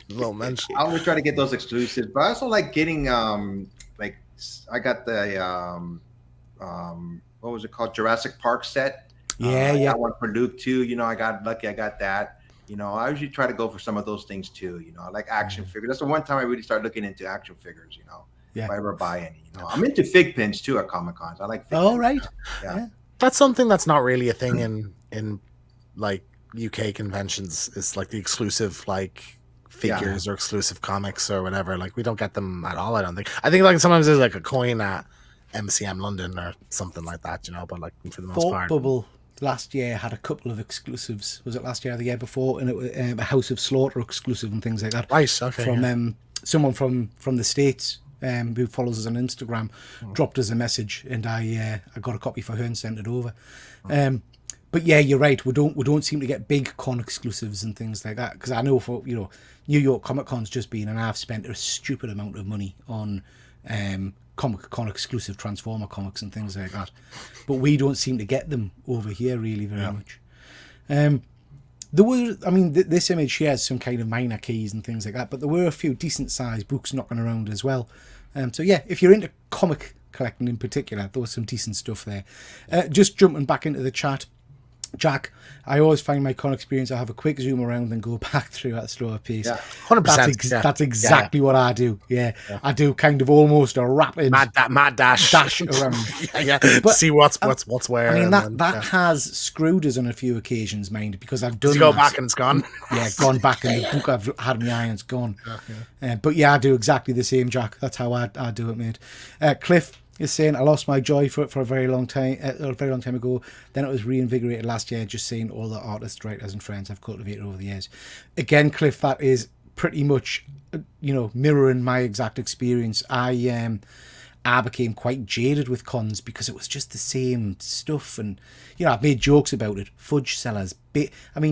Little mention. I always try to get those exclusives, but I also like getting like I got the what was it called? Jurassic Park set. I got one for Luke too. I got lucky. I got that. I usually try to go for some of those things too. I like action figures. That's the one time I really started looking into action figures. If I ever buy any. I'm into fig pins too at Comic Cons. I like fig pins. Right. Yeah. That's something that's not really a thing in like UK conventions. It's like the exclusive like figures or exclusive comics or whatever. Like we don't get them at all. I don't think. I think like sometimes there's like a coin at MCM London or something like that. But like for the most part. Bubble last year had a couple of exclusives. Was it last year or the year before? And it was a House of Slaughter exclusive and things like that. Right, okay. From someone from the States who follows us on Instagram dropped us a message, and I got a copy for her and sent it over. But yeah, you're right. We don't seem to get big con exclusives and things like that, because I know for New York Comic Con's just been, and I've spent a stupid amount of money on Comic Con exclusive Transformer comics and things like that, but we don't seem to get them over here really very much. There were, this image shares some kind of minor keys and things like that, but there were a few decent sized books knocking around as well. So yeah, if you're into comic collecting in particular, there was some decent stuff there. Just jumping back into the chat, Jack, I always find my con experience, I have a quick zoom around and go back through at a slower pace. 100%. That's exactly what I do. Yeah. I do kind of almost a rapid mad dash around. But see what's where. That has screwed us on a few occasions, mind, because I've done. Go back and it's gone. Yeah, gone back, and the book I've had in my eye and it's gone. But yeah, I do exactly the same, Jack. That's how I do it, mate. Cliff is saying, I lost my joy for a very long time ago. Then it was reinvigorated last year, just seeing all the artists, writers and friends I've cultivated over the years. Again, Cliff, that is pretty much mirroring my exact experience. I became quite jaded with cons because it was just the same stuff, and I've made jokes about it. Fudge sellers,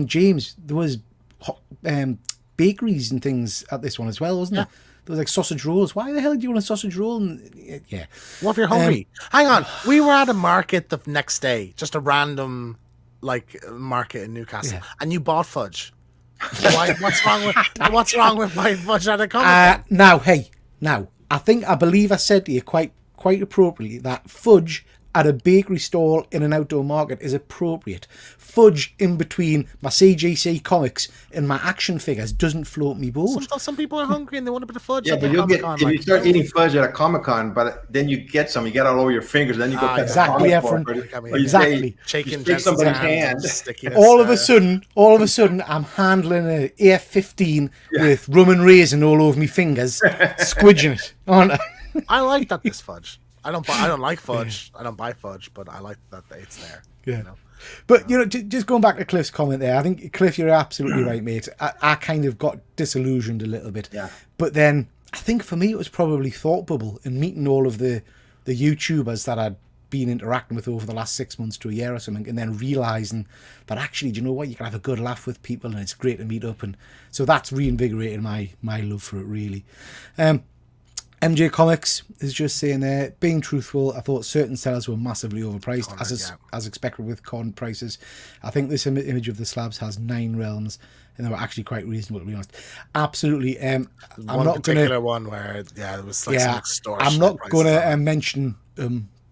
James, there was bakeries and things at this one as well, wasn't there? There was like sausage rolls. Why the hell do you want a sausage roll? And, yeah. What if you're hungry? Hang on. We were at a market the next day, just a random market in Newcastle, and you bought fudge. What's wrong with buying fudge at a Comic-Con? Now, I believe I said to you quite appropriately that fudge at a bakery stall in an outdoor market is appropriate. Fudge in between my CGC comics and my action figures doesn't float me boat. Some people are hungry and they want a bit of fudge. Yeah, but if you start eating fudge at a Comic-Con, but then you get some, you get all over your fingers, then you go exactly, exactly. Shaking somebody's hand. All of a sudden, I'm handling an AF-15 with rum and raisin all over my fingers, squidging it. Aren't I? I like that this fudge. I don't like fudge. I don't buy fudge, but I like that it's there. Yeah. But just going back to Cliff's comment there, I think Cliff, you're absolutely right, mate. I kind of got disillusioned a little bit. Yeah. But then I think for me it was probably Thought Bubble and meeting all of the YouTubers that I'd been interacting with over the last 6 months to a year or something, and then realizing that actually, do you know what, you can have a good laugh with people and it's great to meet up. And so that's reinvigorated my love for it, really. MJ Comics is just saying there, being truthful, I thought certain sellers were massively overpriced, as expected with con prices. I think this image of the slabs has 9 realms, and they were actually quite reasonable, to be honest. Absolutely. I'm not going to... one where, it was like some extortion. I'm not going to mention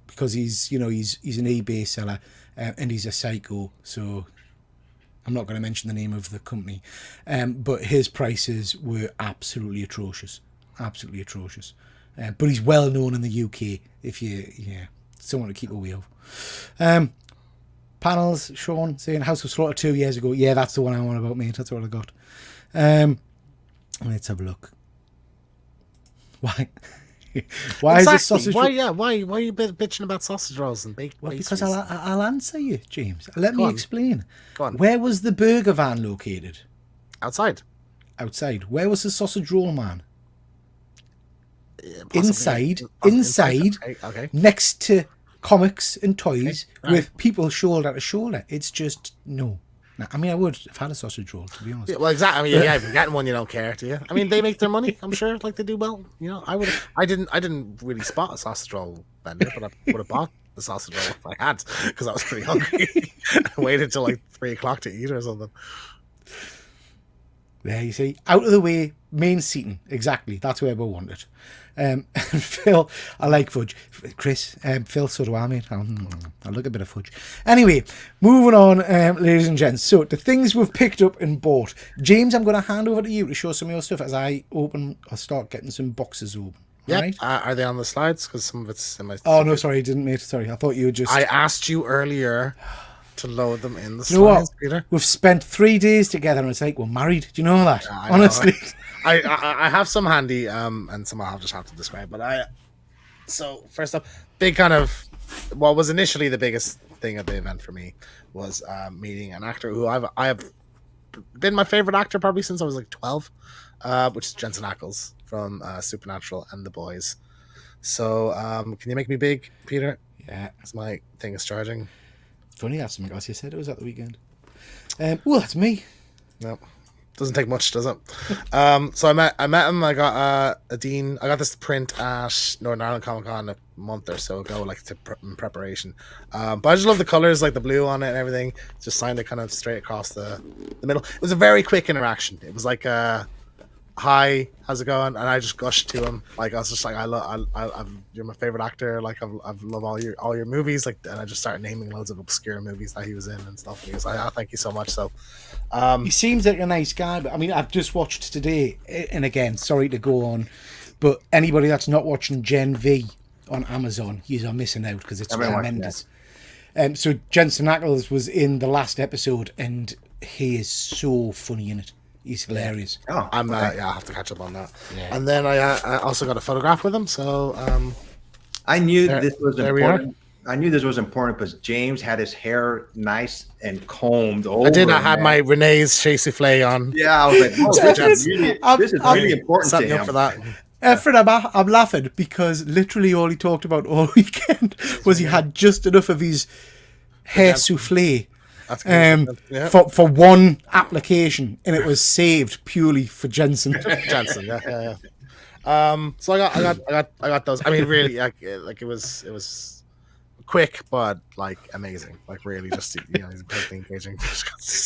because he's an eBay seller and he's a psycho, so I'm not going to mention the name of the company. But his prices were absolutely atrocious. Absolutely atrocious. But he's well known in the UK if someone to keep away of. Panels, Sean saying House of Slaughter 2 years ago. Yeah, that's the one I want about, mate. That's all I got. Let's have a look. Why? Why is this sausage? Why are you bitching about sausage rolls and baked? Well, because I'll answer you, James. Let me explain. Go on. Where was the burger van located? Outside. Where was the sausage roll man? Possibly. Inside, okay. Next to comics and toys, with people shoulder to shoulder. It's just no. I mean, I would have had a sausage roll, to be honest. Yeah, well, exactly. I mean, if you're getting one, you don't care, do you? I mean, they make their money. I'm sure, like they do well. You know, I didn't really spot a sausage roll vendor, but I would have bought the sausage roll if I had, because I was pretty hungry. I waited till like 3:00 to eat or something. There you see, out of the way, main seating. Exactly, that's where we want it. Phil, I like fudge. Chris, Phil, so do I, mate. I like a bit of fudge. Anyway, moving on, ladies and gents. So, the things we've picked up and bought. James, I'm going to hand over to you to show some of your stuff as I start getting some boxes open. Yeah, right? Are they on the slides? Because some of it's in my... Oh, no, sorry, I didn't, mate. Sorry, I thought you were just... I asked you earlier to load them in the slides, you know what? Peter. We've spent 3 days together and it's like we're married. Do you know that? Yeah, honestly. I have some handy, and some I'll just have to describe. But so first up, big kind of what was initially the biggest thing at the event for me was meeting an actor who I have been my favorite actor probably since I was like 12, which is Jensen Ackles from Supernatural and The Boys. So can you make me big, Peter? Yeah, as my thing is charging. Funny that's something else you said it was at the weekend. Well, that's me. No. Doesn't take much, does it? So I met him. I got a Dean. I got this print at Northern Ireland Comic Con a month or so ago, like in preparation. But I just love the colors, like the blue on it and everything. Just signed it kind of straight across the middle. It was a very quick interaction. It was like hi, how's it going? And I just gushed to him. Like I was just like, you're my favorite actor. Like I love all your movies. Like, and I just started naming loads of obscure movies that he was in and stuff. And he was like, thank you so much. So he seems like a nice guy, but I mean, I've just watched today, and again, sorry to go on, but anybody that's not watching Gen V on Amazon, you are missing out because it's tremendous. So Jensen Ackles was in the last episode, and he is so funny in it. He's hilarious. Oh, I have to catch up on that. Yeah. And then I also got a photograph with him. So I knew this was important. I knew this was important because James had his hair nice and combed over. I did. I had my Renee's Chez Souffle on. Yeah, I was like, this is really important to him. For that. Fred, I'm laughing because literally all he talked about all weekend was he had just enough of his hair souffle. For one application, and it was saved purely for Jensen. Yeah. So I got those. I mean, really, like it was quick, but like amazing. Like really, just he's perfectly engaging.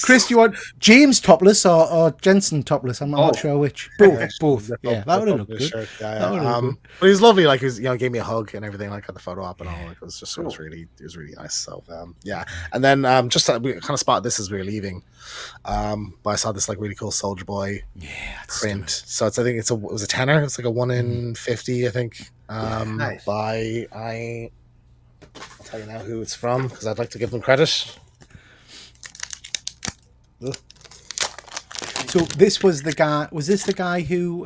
Chris, do you want James topless or Jensen topless? I'm not sure which. Both. Yeah, that would have looked good. But he was lovely. Like he was, gave me a hug and everything. Like got the photo up and all. Like it was really nice. So yeah. And then just we kind of spotted this as we were leaving. But I saw this like really cool Soldier Boy print. So I think it was a tenner. It's like a 1 in 50, I think. Nice. I'll tell you now who it's from because I'd like to give them credit. So this was the guy. Was this the guy who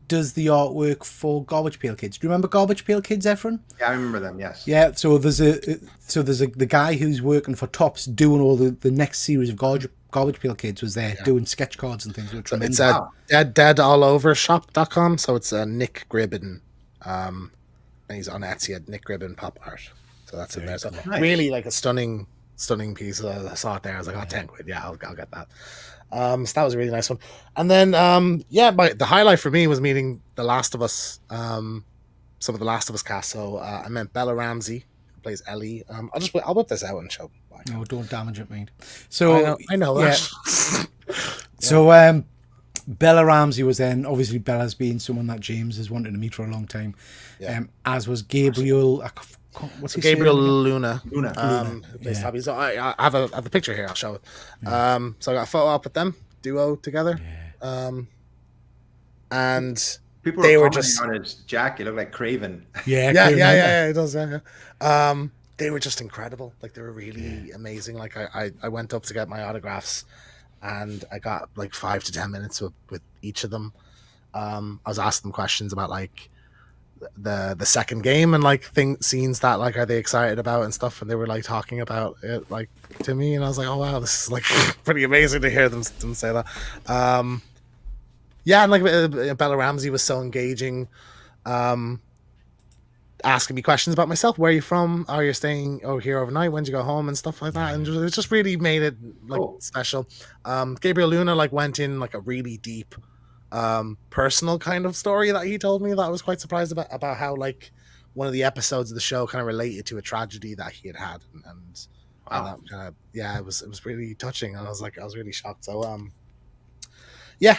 does the artwork for Garbage Pail Kids? Do you remember Garbage Pail Kids, Efren? Yeah, I remember them. Yes. Yeah. So there's the guy who's working for Topps doing all the next series of Garbage Pail Kids was there doing sketch cards and things. So it's deadallovershop.com. So it's Nick Gribben. and he's on Etsy at Nick Ribbon Pop Art. So that's in there. So Nice. really like a stunning piece. I saw it there. I was like, oh, 10 quid. Yeah, I'll get that. So that was a really nice one. And then, the highlight for me was meeting The Last of Us, some of The Last of Us cast. So I met Bella Ramsey, who plays Ellie. I'll whip this out and show. No, don't damage it, mate. So I know yeah. that. So Bella Ramsey was then, obviously Bella's been someone that James has wanted to meet for a long time. Yeah. As was Gabriel. What's his Gabriel name? Luna. Luna. Who plays Tabby. So I have the picture here. I'll show it. So I got a photo up with them, duo together. And People they were were commenting just on his jacket. It looked like Craven. yeah, it does. Yeah. They were just incredible. Like they were really amazing. Like I went up to get my autographs, and I got like 5 to 10 minutes with each of them. I was asking them questions about like the second game and like scenes that like are they excited about and stuff, and they were like talking about it like to me, and I was like, oh wow, this is like pretty amazing to hear them say that. And like Bella Ramsey was so engaging, asking me questions about myself. Where are you from? Are you staying over here overnight? When did you go home and stuff like that? And it just really made it like special. Gabriel Luna like went in like a really deep personal kind of story that he told me that I was quite surprised about how like one of the episodes of the show kind of related to a tragedy that he had, and that kind of it was really touching, and I was really shocked. So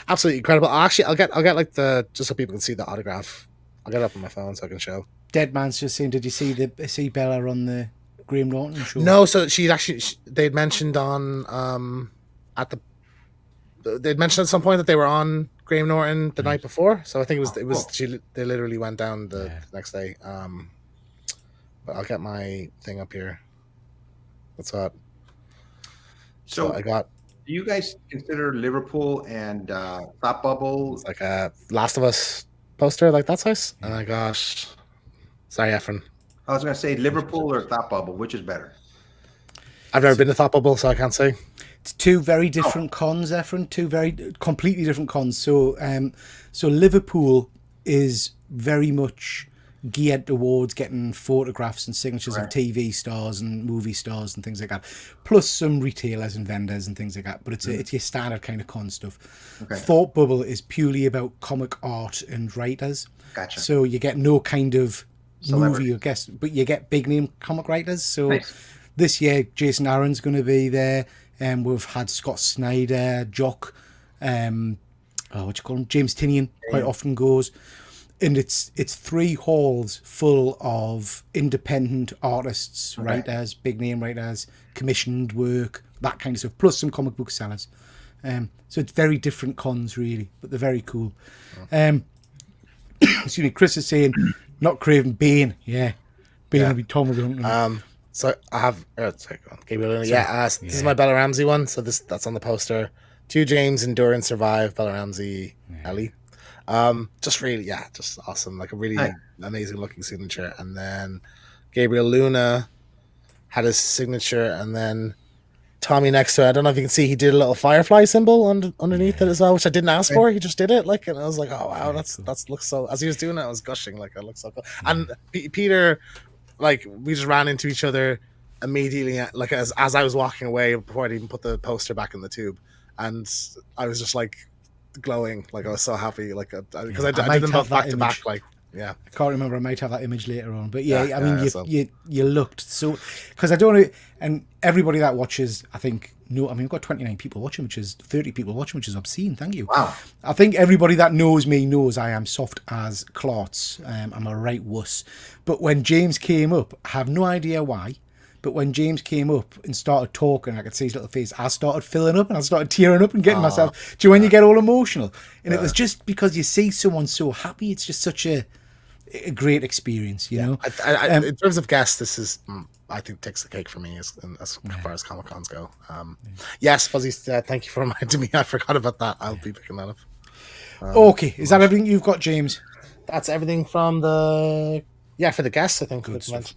absolutely incredible. I'll get like just so people can see the autograph. I'll get it up on my phone so I can show. Dead Man's just saying, did you see Bella on the Graham Norton show? No, so they'd mentioned on they'd mentioned at some point that they were on Graham Norton the night before. So I think they literally went down the next day. But I'll get my thing up here. What's up? So I got. Do you guys consider Liverpool and Thought Bubble like a Last of Us poster like that size? And I got. Sorry, Efren. I was going to say Liverpool or Thought Bubble. Which is better? I've never been to Thought Bubble, so I can't say. It's two very different cons, Efren. Two very completely different cons. So, so Liverpool is very much geared towards getting photographs and signatures of TV stars and movie stars and things like that, plus some retailers and vendors and things like that. But it's your standard kind of con stuff. Okay. Thought Bubble is purely about comic art and writers. Gotcha. So you get no kind of movie, I guess, but you get big name comic writers. So this year, Jason Aaron's going to be there. We've had Scott Snyder, Jock, what you call him, James Tinian quite often goes, and it's 3 halls full of independent artists, writers, big name writers, commissioned work, that kind of stuff, plus some comic book sellers. So it's very different cons really, but they're very cool. Excuse me, Chris is saying not Craven, Bane, Bane will be Tom. So I have Gabriel. This is my Bella Ramsey one. So that's on the poster. 2 James Endure and Survive. Bella Ramsey, Ellie. Just really, just awesome. Like a really amazing looking signature. And then Gabriel Luna had his signature, and then Tommy next to it. I don't know if you can see, he did a little firefly symbol underneath it as well, which I didn't ask for. He just did it, like, and I was like, oh wow, that's looks so. As he was doing it, I was gushing, like, it looks so cool. And Peter. Like, we just ran into each other immediately, like, as I was walking away before I'd even put the poster back in the tube. And I was just, like, glowing. Like, I was so happy. Like, because I did them both back to back. Like, I can't remember. I might have that image later on. But I mean, you looked so... Because I don't know... And everybody that watches, I think... No, I mean, we've got 29 people watching, which is 30 people watching, which is obscene. Thank you. Wow. I think everybody that knows me knows I am soft as clots. I'm a right wuss. But when James came up, I have no idea why, but when James came up and started talking, I could see his little face, I started filling up and I started tearing up and getting myself. Do you when you get all emotional? And it was just because you see someone so happy. It's just such a great experience, you know? In terms of guests, this is... I think takes the cake for me as far as Comic Cons go. Yes, Fuzzy, thank you for reminding me. I forgot about that. I'll be picking that up. Okay, is that everything you've got, James? That's everything from the for the guests. I think good stuff.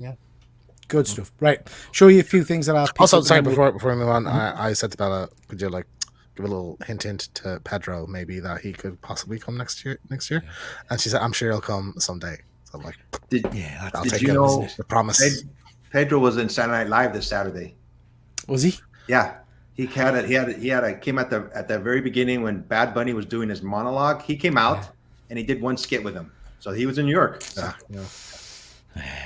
Good stuff. Right, show you a few things that are. Also, sorry, before we move on, I said to Bella, could you like give a little hint to Pedro maybe that he could possibly come next year? And she said, I'm sure he'll come someday. So I'm like, Yeah, I'll Did take you it know as the promise. Pedro was in Saturday Night Live this Saturday? was he? Yeah, came at the very beginning when Bad Bunny was doing his monologue. He came out and he did one skit with him. So he was in New York. Yeah, yeah.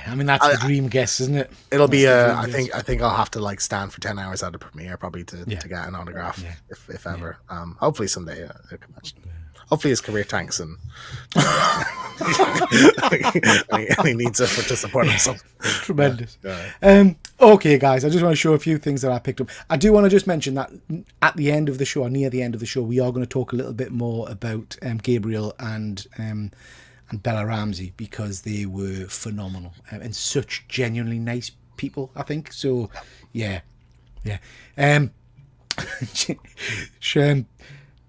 I mean, that's the dream guest, isn't it? It'll be. That's I think I'll have to like stand for 10 hours at the premiere probably to get an autograph if ever. Hopefully someday at a convention. Hopefully his career tanks and he needs it to support himself. Tremendous. Yeah. Okay, guys, I just want to show a few things that I picked up. I do want to just mention that at the end of the show, or near the end of the show, we are going to talk a little bit more about Gabriel and Bella Ramsey, because they were phenomenal and such genuinely nice people, I think. So, yeah.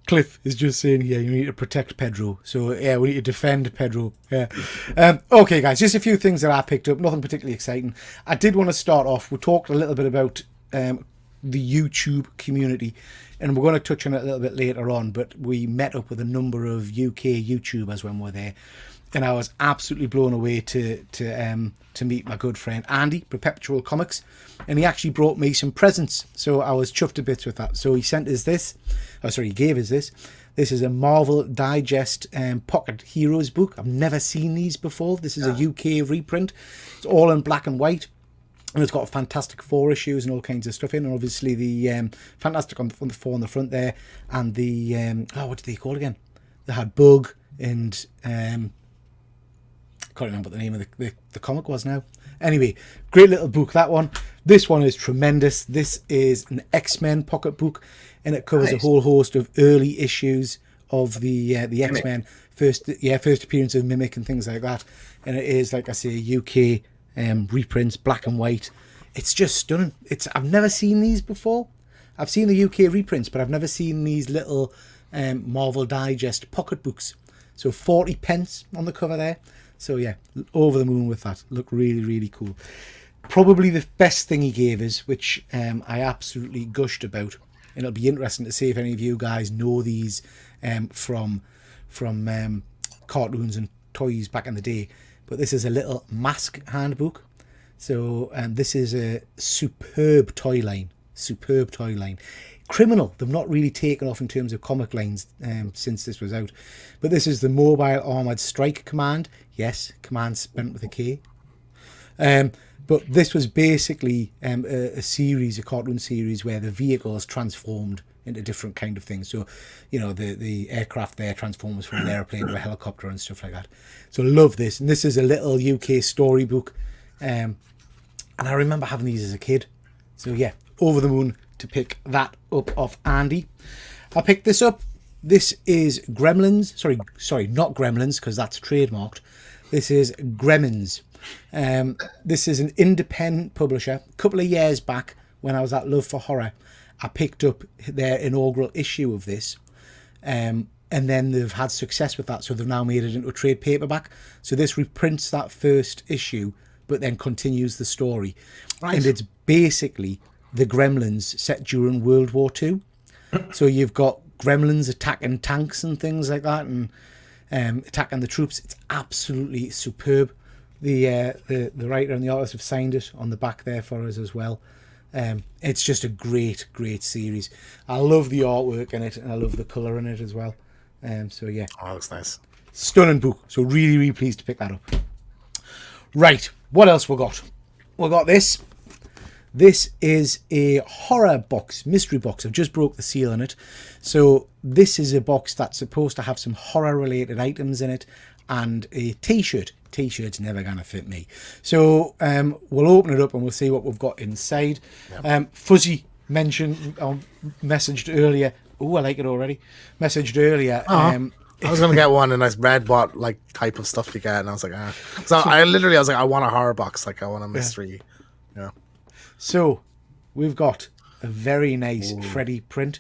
Cliff is just saying here, you need to protect Pedro. So, yeah, we need to defend Pedro. Yeah. Okay, guys, just a few things that I picked up. Nothing particularly exciting. I did want to start off. We talked a little bit about the YouTube community, and we're going to touch on it a little bit later on, but we met up with a number of UK YouTubers when we were there, and I was absolutely blown away to meet my good friend Andy, Perpetual Comics, and he actually brought me some presents, so I was chuffed to bits with that. So he sent us this, he gave us this. This is a Marvel Digest Pocket Heroes book. I've never seen these before. This is a UK reprint. It's all in black and white. And it's got Fantastic Four issues and all kinds of stuff in, and obviously the Fantastic Four on the front there, and the what did they call again? They had Bug and can't remember what the name of the comic was now. Anyway, great little book, that one. This one is tremendous. This is an X-Men pocket book, and it covers a whole host of early issues of the X-Men first appearance of Mimic and things like that. And it is, like I say, UK reprints, black and white. It's just stunning. I've never seen these before. I've seen the UK reprints, but I've never seen these little Marvel Digest pocket books. So 40 pence on the cover there. So yeah, over the moon with that. Look really, really cool. Probably the best thing he gave us, which I absolutely gushed about, and it'll be interesting to see if any of you guys know these from cartoons and toys back in the day. But this is a little mask handbook. So this is a superb toy line. Criminal. They've not really taken off in terms of comic lines since this was out. But this is the Mobile Armoured Strike Command. Yes, command spent with a K. But this was basically a cartoon series where the vehicles transformed into different kind of things. So, you know, the aircraft there transforms from an airplane to a helicopter and stuff like that. So love this. And this is a little UK storybook. And I remember having these as a kid. So yeah, over the moon to pick that up off Andy. I picked this up. This is Gremlins. Sorry, not Gremlins, because that's trademarked. This is Gremlins. This is an independent publisher. A couple of years back, when I was at Love for Horror, I picked up their inaugural issue of this. And then they've had success with that, so they've now made it into a trade paperback. So this reprints that first issue, but then continues the story. Right. And it's basically the Gremlins set during World War II. So you've got Gremlins attacking tanks and things like that, and attacking the troops. It's absolutely superb. The writer and the artist have signed it on the back there for us as well. It's just a great series. I love the artwork in it, and I love the colour in it as well. So yeah, that looks nice. Stunning book. So really pleased to pick that up. Right, what else we got? We got this. This is a horror box, mystery box. I've just broke the seal on it. So this is a box that's supposed to have some horror related items in it and a t-shirt. T-shirt's never going to fit me. So we'll open it up and we'll see what we've got inside. Yep. Fuzzy messaged earlier. Oh, I like it already. Messaged earlier. I was going to get one, and I read what like type of stuff you get, and I was like, So I was like, I want a horror box. Like, I want a mystery. Yeah. So we've got a very nice Freddy print.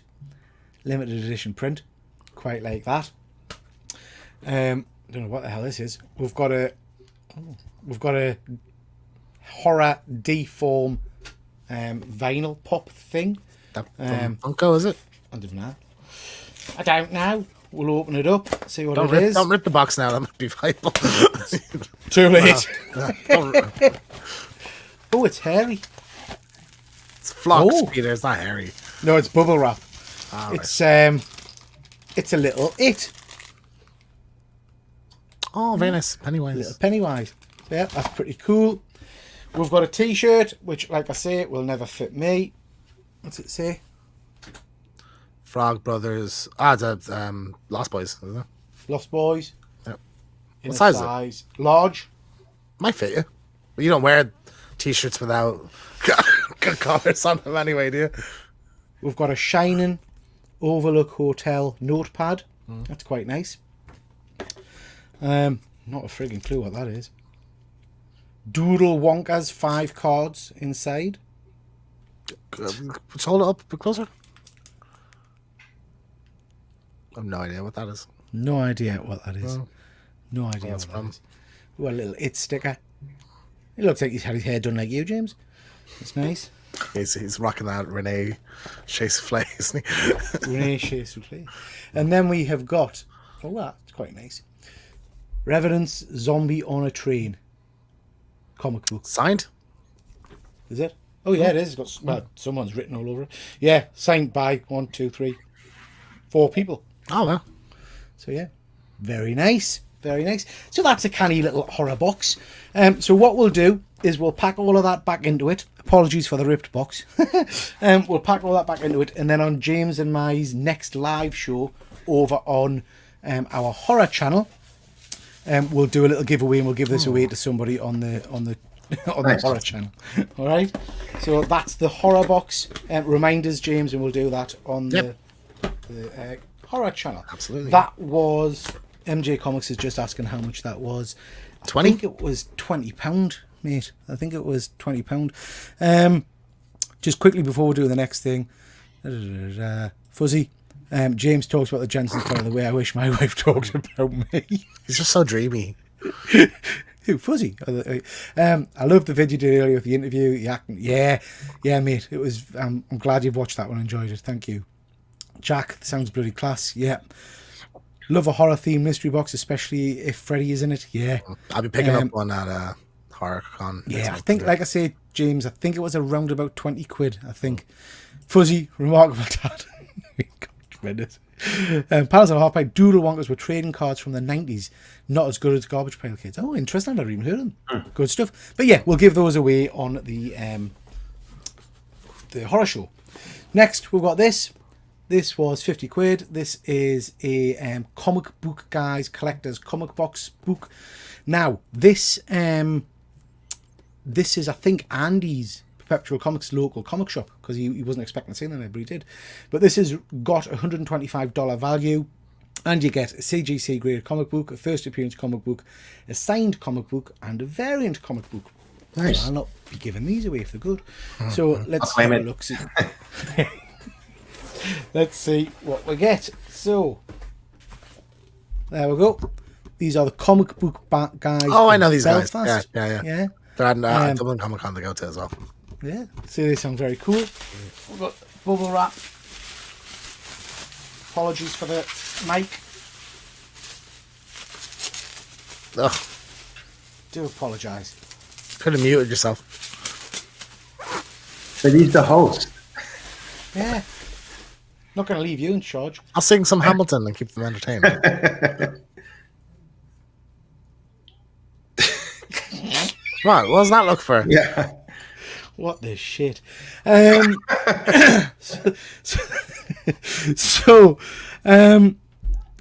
Limited edition print. Quite like that. Don't know what the hell this is. We've got a horror deform vinyl pop thing. Funko, is it? I don't know. We'll open it up, see what it is. Don't rip the box now. That might be vital. Too late. Well, Oh, it's hairy. it's Phlox, Oh. Peter. It's not hairy. No, it's bubble wrap. All right. It's a little it. Oh, very nice. Pennywise. Little Pennywise. Yeah, that's pretty cool. We've got a t-shirt, which, like I say, will never fit me. What's it say? Frog Brothers. Ah, the Lost Boys, isn't it? Lost Boys. Yep. In What a size is it? size large. Might fit you. But you don't wear t-shirts without collars on them anyway, do you? We've got a Shining Overlook Hotel notepad. That's quite nice. Not a frigging clue what that is. Doodle Wonka's 5 cards inside. Just hold it up a bit closer. I have no idea what that is. No idea what that is. Oh. No idea That's what that from. is. Ooh, a little it sticker. It looks like he's had his hair done like you, James. It's nice. He's rocking that Renee Chase-Souffle, isn't he? Renee Chase-Souffle. And then we have got, oh, that's quite nice. Revenant's Zombie on a Train comic book. Signed? Is it? Oh, yeah, it is. It's got, well, someone's written all over it. Yeah, signed by 1, 2, 3, 4 people. Oh, well. So, yeah, very nice. Very nice. So that's a canny little horror box. So what we'll do is we'll pack all of that back into it. Apologies for the ripped box. We'll pack all that back into it. And then on James and my's next live show over on our horror channel, we'll do a little giveaway and we'll give this away to somebody on the Nice. horror channel. All right. So that's the horror box. Reminders, James, and we'll do that on Yep. the horror channel. Absolutely. That was MJ Comics is just asking how much that was. 20? I think it was £20, mate. I think it was £20. Just quickly before we do the next thing, Fuzzy. James talks about the Jensen story the way I wish my wife talked about me. He's just so dreamy. Who, Fuzzy? I loved the video you did earlier with the interview. The acting. Yeah, mate. It was. I'm glad you've watched that one. Enjoyed it. Thank you. Jack, sounds bloody class. Yeah. Love a horror themed mystery box, especially if Freddy is in it. Yeah. I'll be picking up one at Horror Con. Yeah, I think, like I say, James, I think it was around about 20 quid, I think. Fuzzy, remarkable dad. Tremendous. Palace of Halfpipe, Doodle Wonkers were trading cards from the 90s. Not as good as Garbage Pail Kids. Oh, interesting. I've never even heard of them. Good stuff. But yeah, we'll give those away on the horror show. Next, we've got this. This was 50 quid. This is a comic book guys collector's comic box book. Now, this is, I think, Andy's Perpetual Comics local comic shop, because he wasn't expecting to see them, but he did. But this has got $125 value, and you get a CGC graded comic book, a first appearance comic book, a signed comic book, and a variant comic book. Nice. I'll not be giving these away if they're good. So let's claim have a it. look. See. Let's see what we get. So there we go. These are the comic book guys. Oh, I know in these guys. Belfast. Yeah. They're at Dublin Comic Con to go to as well. Yeah. See, they sound very cool. We've got bubble wrap. Apologies for the mic. Ugh, Do apologise. could have muted yourself. But he's the host. Yeah. Not going to leave you in charge. I'll sing some Hamilton and keep them entertained. What does that look for? Yeah. What the shit? So,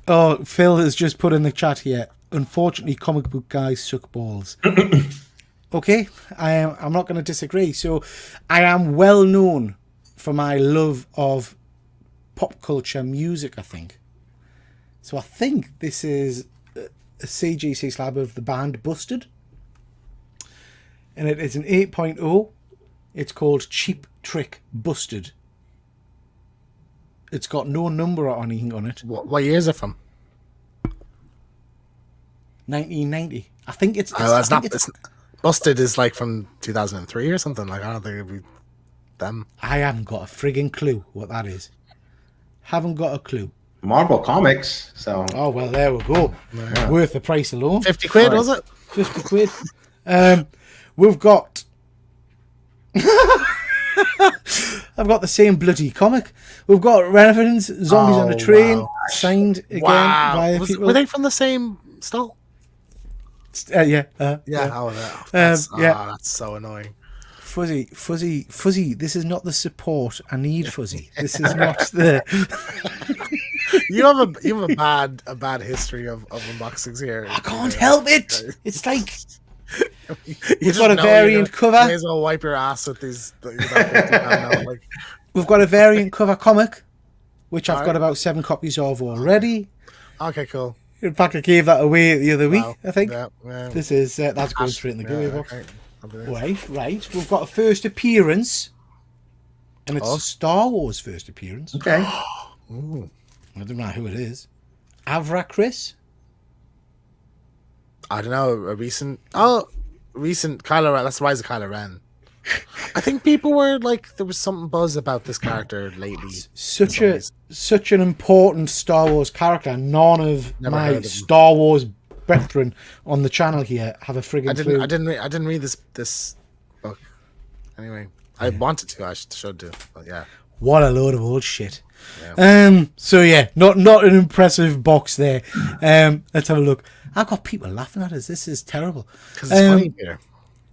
oh, Phil has just put in the chat here. Unfortunately, comic book guys suck balls. Okay, I'm not going to disagree. So, I am well known for my love of pop culture music, I think. So, I think this is a CGC slab of the band Busted. And it is an 8.0. It's called Cheap Trick Busted. It's got no number or anything on it. What year is it from? 1990. I think it's. Oh, that's not. Busted is like from 2003 or something. Like, I don't think it'd be them. I haven't got a frigging clue what that is. Haven't got a clue. Marvel Comics. So Oh, well, there we go. Yeah. Worth the price alone. 50 quid, Right. was it? 50 quid. We've got... I've got the same bloody comic. We've got Revenants, Zombies on a Train, wow. signed again by people. Were they from the same stall? Yeah. Yeah. Oh, that's so annoying. Fuzzy, this is not the support I need, Fuzzy. This is not the... You have a bad history of unboxings here. I can't help it. It's like... You've got a variant cover. You may as well wipe your ass with these. Like. We've got a variant cover comic, which I've got about 7 copies of already. Okay, cool. In fact, I gave that away the other week, Wow. I think. Yeah. This is... that's going straight in the giveaway box. Okay. Right. We've got a first appearance. And it's Star Wars first appearance. Okay. Ooh. I don't know who it is. Avra Chris? I don't know. Recent Kylo Ren. That's the Rise of Kylo Ren. I think people were like, there was something buzz about this character lately. Such an important Star Wars character. None of Never my heard of him. Star Wars brethren on the channel here have a friggin' clue. I didn't read this book. Anyway, I wanted to. I should do. But yeah. What a load of old shit. Yeah. So yeah, not an impressive box there. Let's have a look. I've got people laughing at us. This is terrible. Because it's funny, Peter.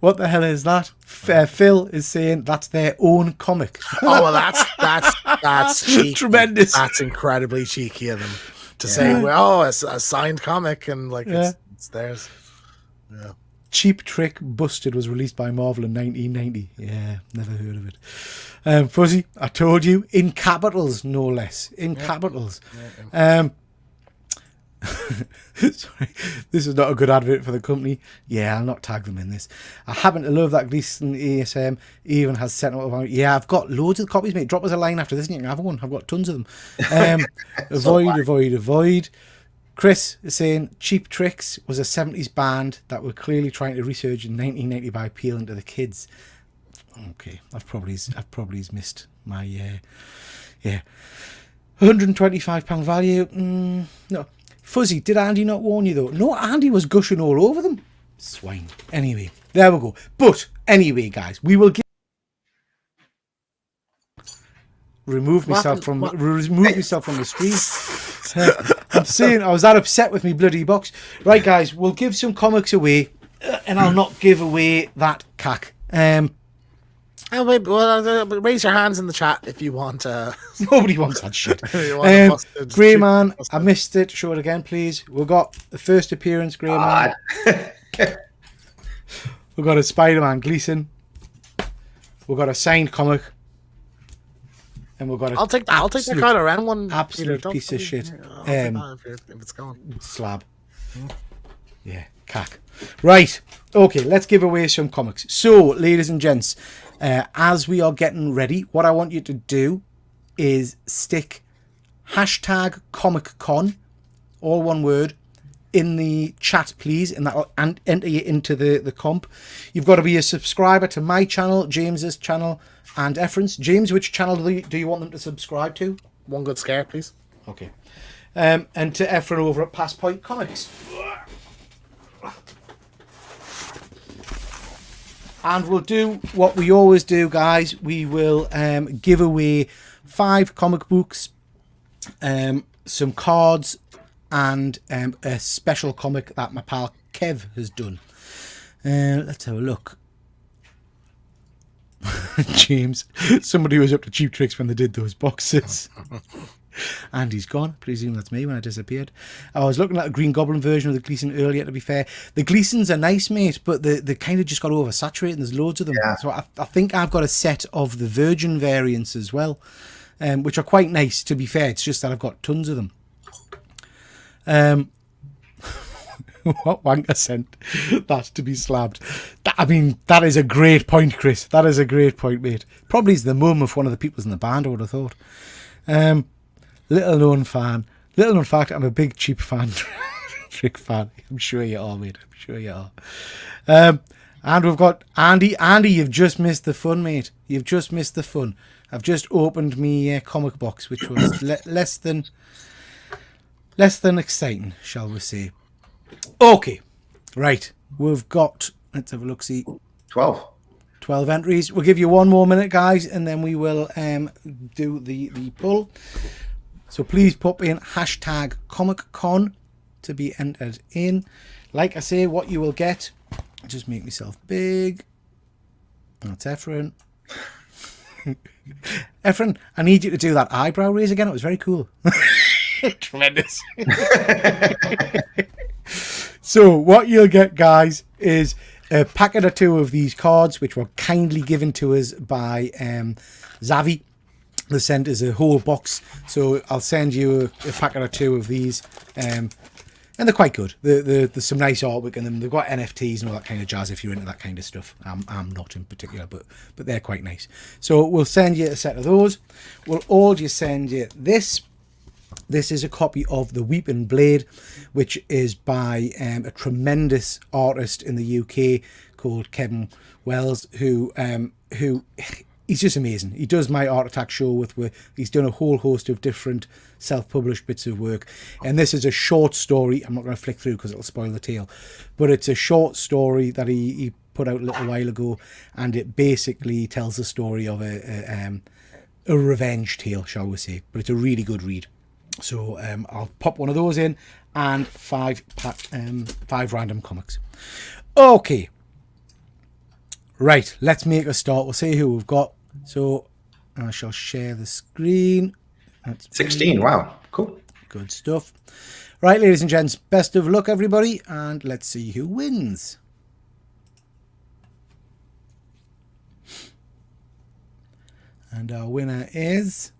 What the hell is that? Phil is saying that's their own comic. Oh, well, that's cheeky. Tremendous. That's incredibly cheeky of them to say, well, it's a signed comic and like it's theirs. Yeah. Cheap Trick Busted was released by Marvel in 1990. Yeah, never heard of it. Fuzzy, I told you, in capitals, no less. In capitals. Yeah. Sorry, this is not a good advert for the company. Yeah, I'll not tag them in this. I happen to love that Gleason ASM even has sent out. Yeah, I've got loads of copies, mate. Drop us a line after this and you can have one. I've got tons of them. Avoid. Chris is saying Cheap Tricks was a 70s band that were clearly trying to resurge in 1990 by appealing to the kids. Okay, I've probably missed my £125 value. No. Fuzzy, did Andy not warn you though? No, Andy was gushing all over them. Swine. Anyway, there we go. But anyway, guys, we will remove myself from the stream. I'm saying I was that upset with me bloody box. Right, guys, we'll give some comics away, and I'll not give away that cack. Raise your hands in the chat if you want. Nobody wants that shit. Grey Man, I missed it. Show it again, please. We've got the first appearance, Grey Man. We've got a Spider-Man Gleason. We've got a signed comic. And we've got a I'll take the Kylo Ren one. Absolute piece of shit. If it's gone. Slab. Yeah, cack. Right. Okay, let's give away some comics. So, ladies and gents, as we are getting ready, what I want you to do is stick hashtag Comic Con, all one word, in the chat, please, and that'll enter you into the comp. You've got to be a subscriber to my channel, James's channel, and Efren's. James, which channel do you want them to subscribe to? One Good Scare, please. Okay. And to Efren over at Pass Point Comics. And we'll do what we always do, guys. We will give away 5 comic books, some cards, and a special comic that my pal Kev has done. Let's have a look. James, somebody was up to Cheap Tricks when they did those boxes. And he's gone. Presume that's me when I disappeared. I was looking at a Green Goblin version of the Gleason earlier, to be fair. The Gleasons are nice, mate, but they kind of just got oversaturated and there's loads of them. Yeah. So I think I've got a set of the Virgin variants as well, which are quite nice, to be fair. It's just that I've got tons of them. What wanker sent that to be slabbed? That is a great point, Chris. That is a great point, mate. Probably is the mum of one of the peoples in the band, I would have thought. Little known fact, I'm a big Cheap Trick fan. I'm sure you are, mate. I'm sure you are. And we've got Andy. Andy, you've just missed the fun, mate. You've just missed the fun. I've just opened me comic box, which was less than exciting, shall we say. Okay, right. we've got, let's have a look, see, 12. 12 entries. We'll give you one more minute, guys, and then we will do the poll. So please pop in hashtag Comic Con to be entered in. Like I say, what you will get, I'll just make myself big. That's Efren. Efren, I need you to do that eyebrow raise again. It was very cool. Tremendous. So what you'll get, guys, is a packet or two of these cards, which were kindly given to us by Zavi. They sent us a whole box, so I'll send you a packet or two of these, and they're quite good. There's some nice artwork in them. They've got NFTs and all that kind of jazz if you're into that kind of stuff. I'm not in particular, but they're quite nice. So we'll send you a set of those. We'll all just send you this. This is a copy of The Weeping Blade, which is by a tremendous artist in the UK called Kevin Wells, who he's just amazing. He does my Art Attack show he's done a whole host of different self-published bits of work, and this is a short story. I'm not going to flick through because it'll spoil the tale, but it's a short story that he put out a little while ago, and it basically tells the story of a revenge tale, shall we say, but it's a really good read. So I'll pop one of those in, and five random comics. Okay, right, let's make a start. We'll see who we've got. So I shall share the screen. That's 16. Wow. Cool. good stuff. Right, ladies and gents, best of luck, everybody, and let's see who wins. And our winner is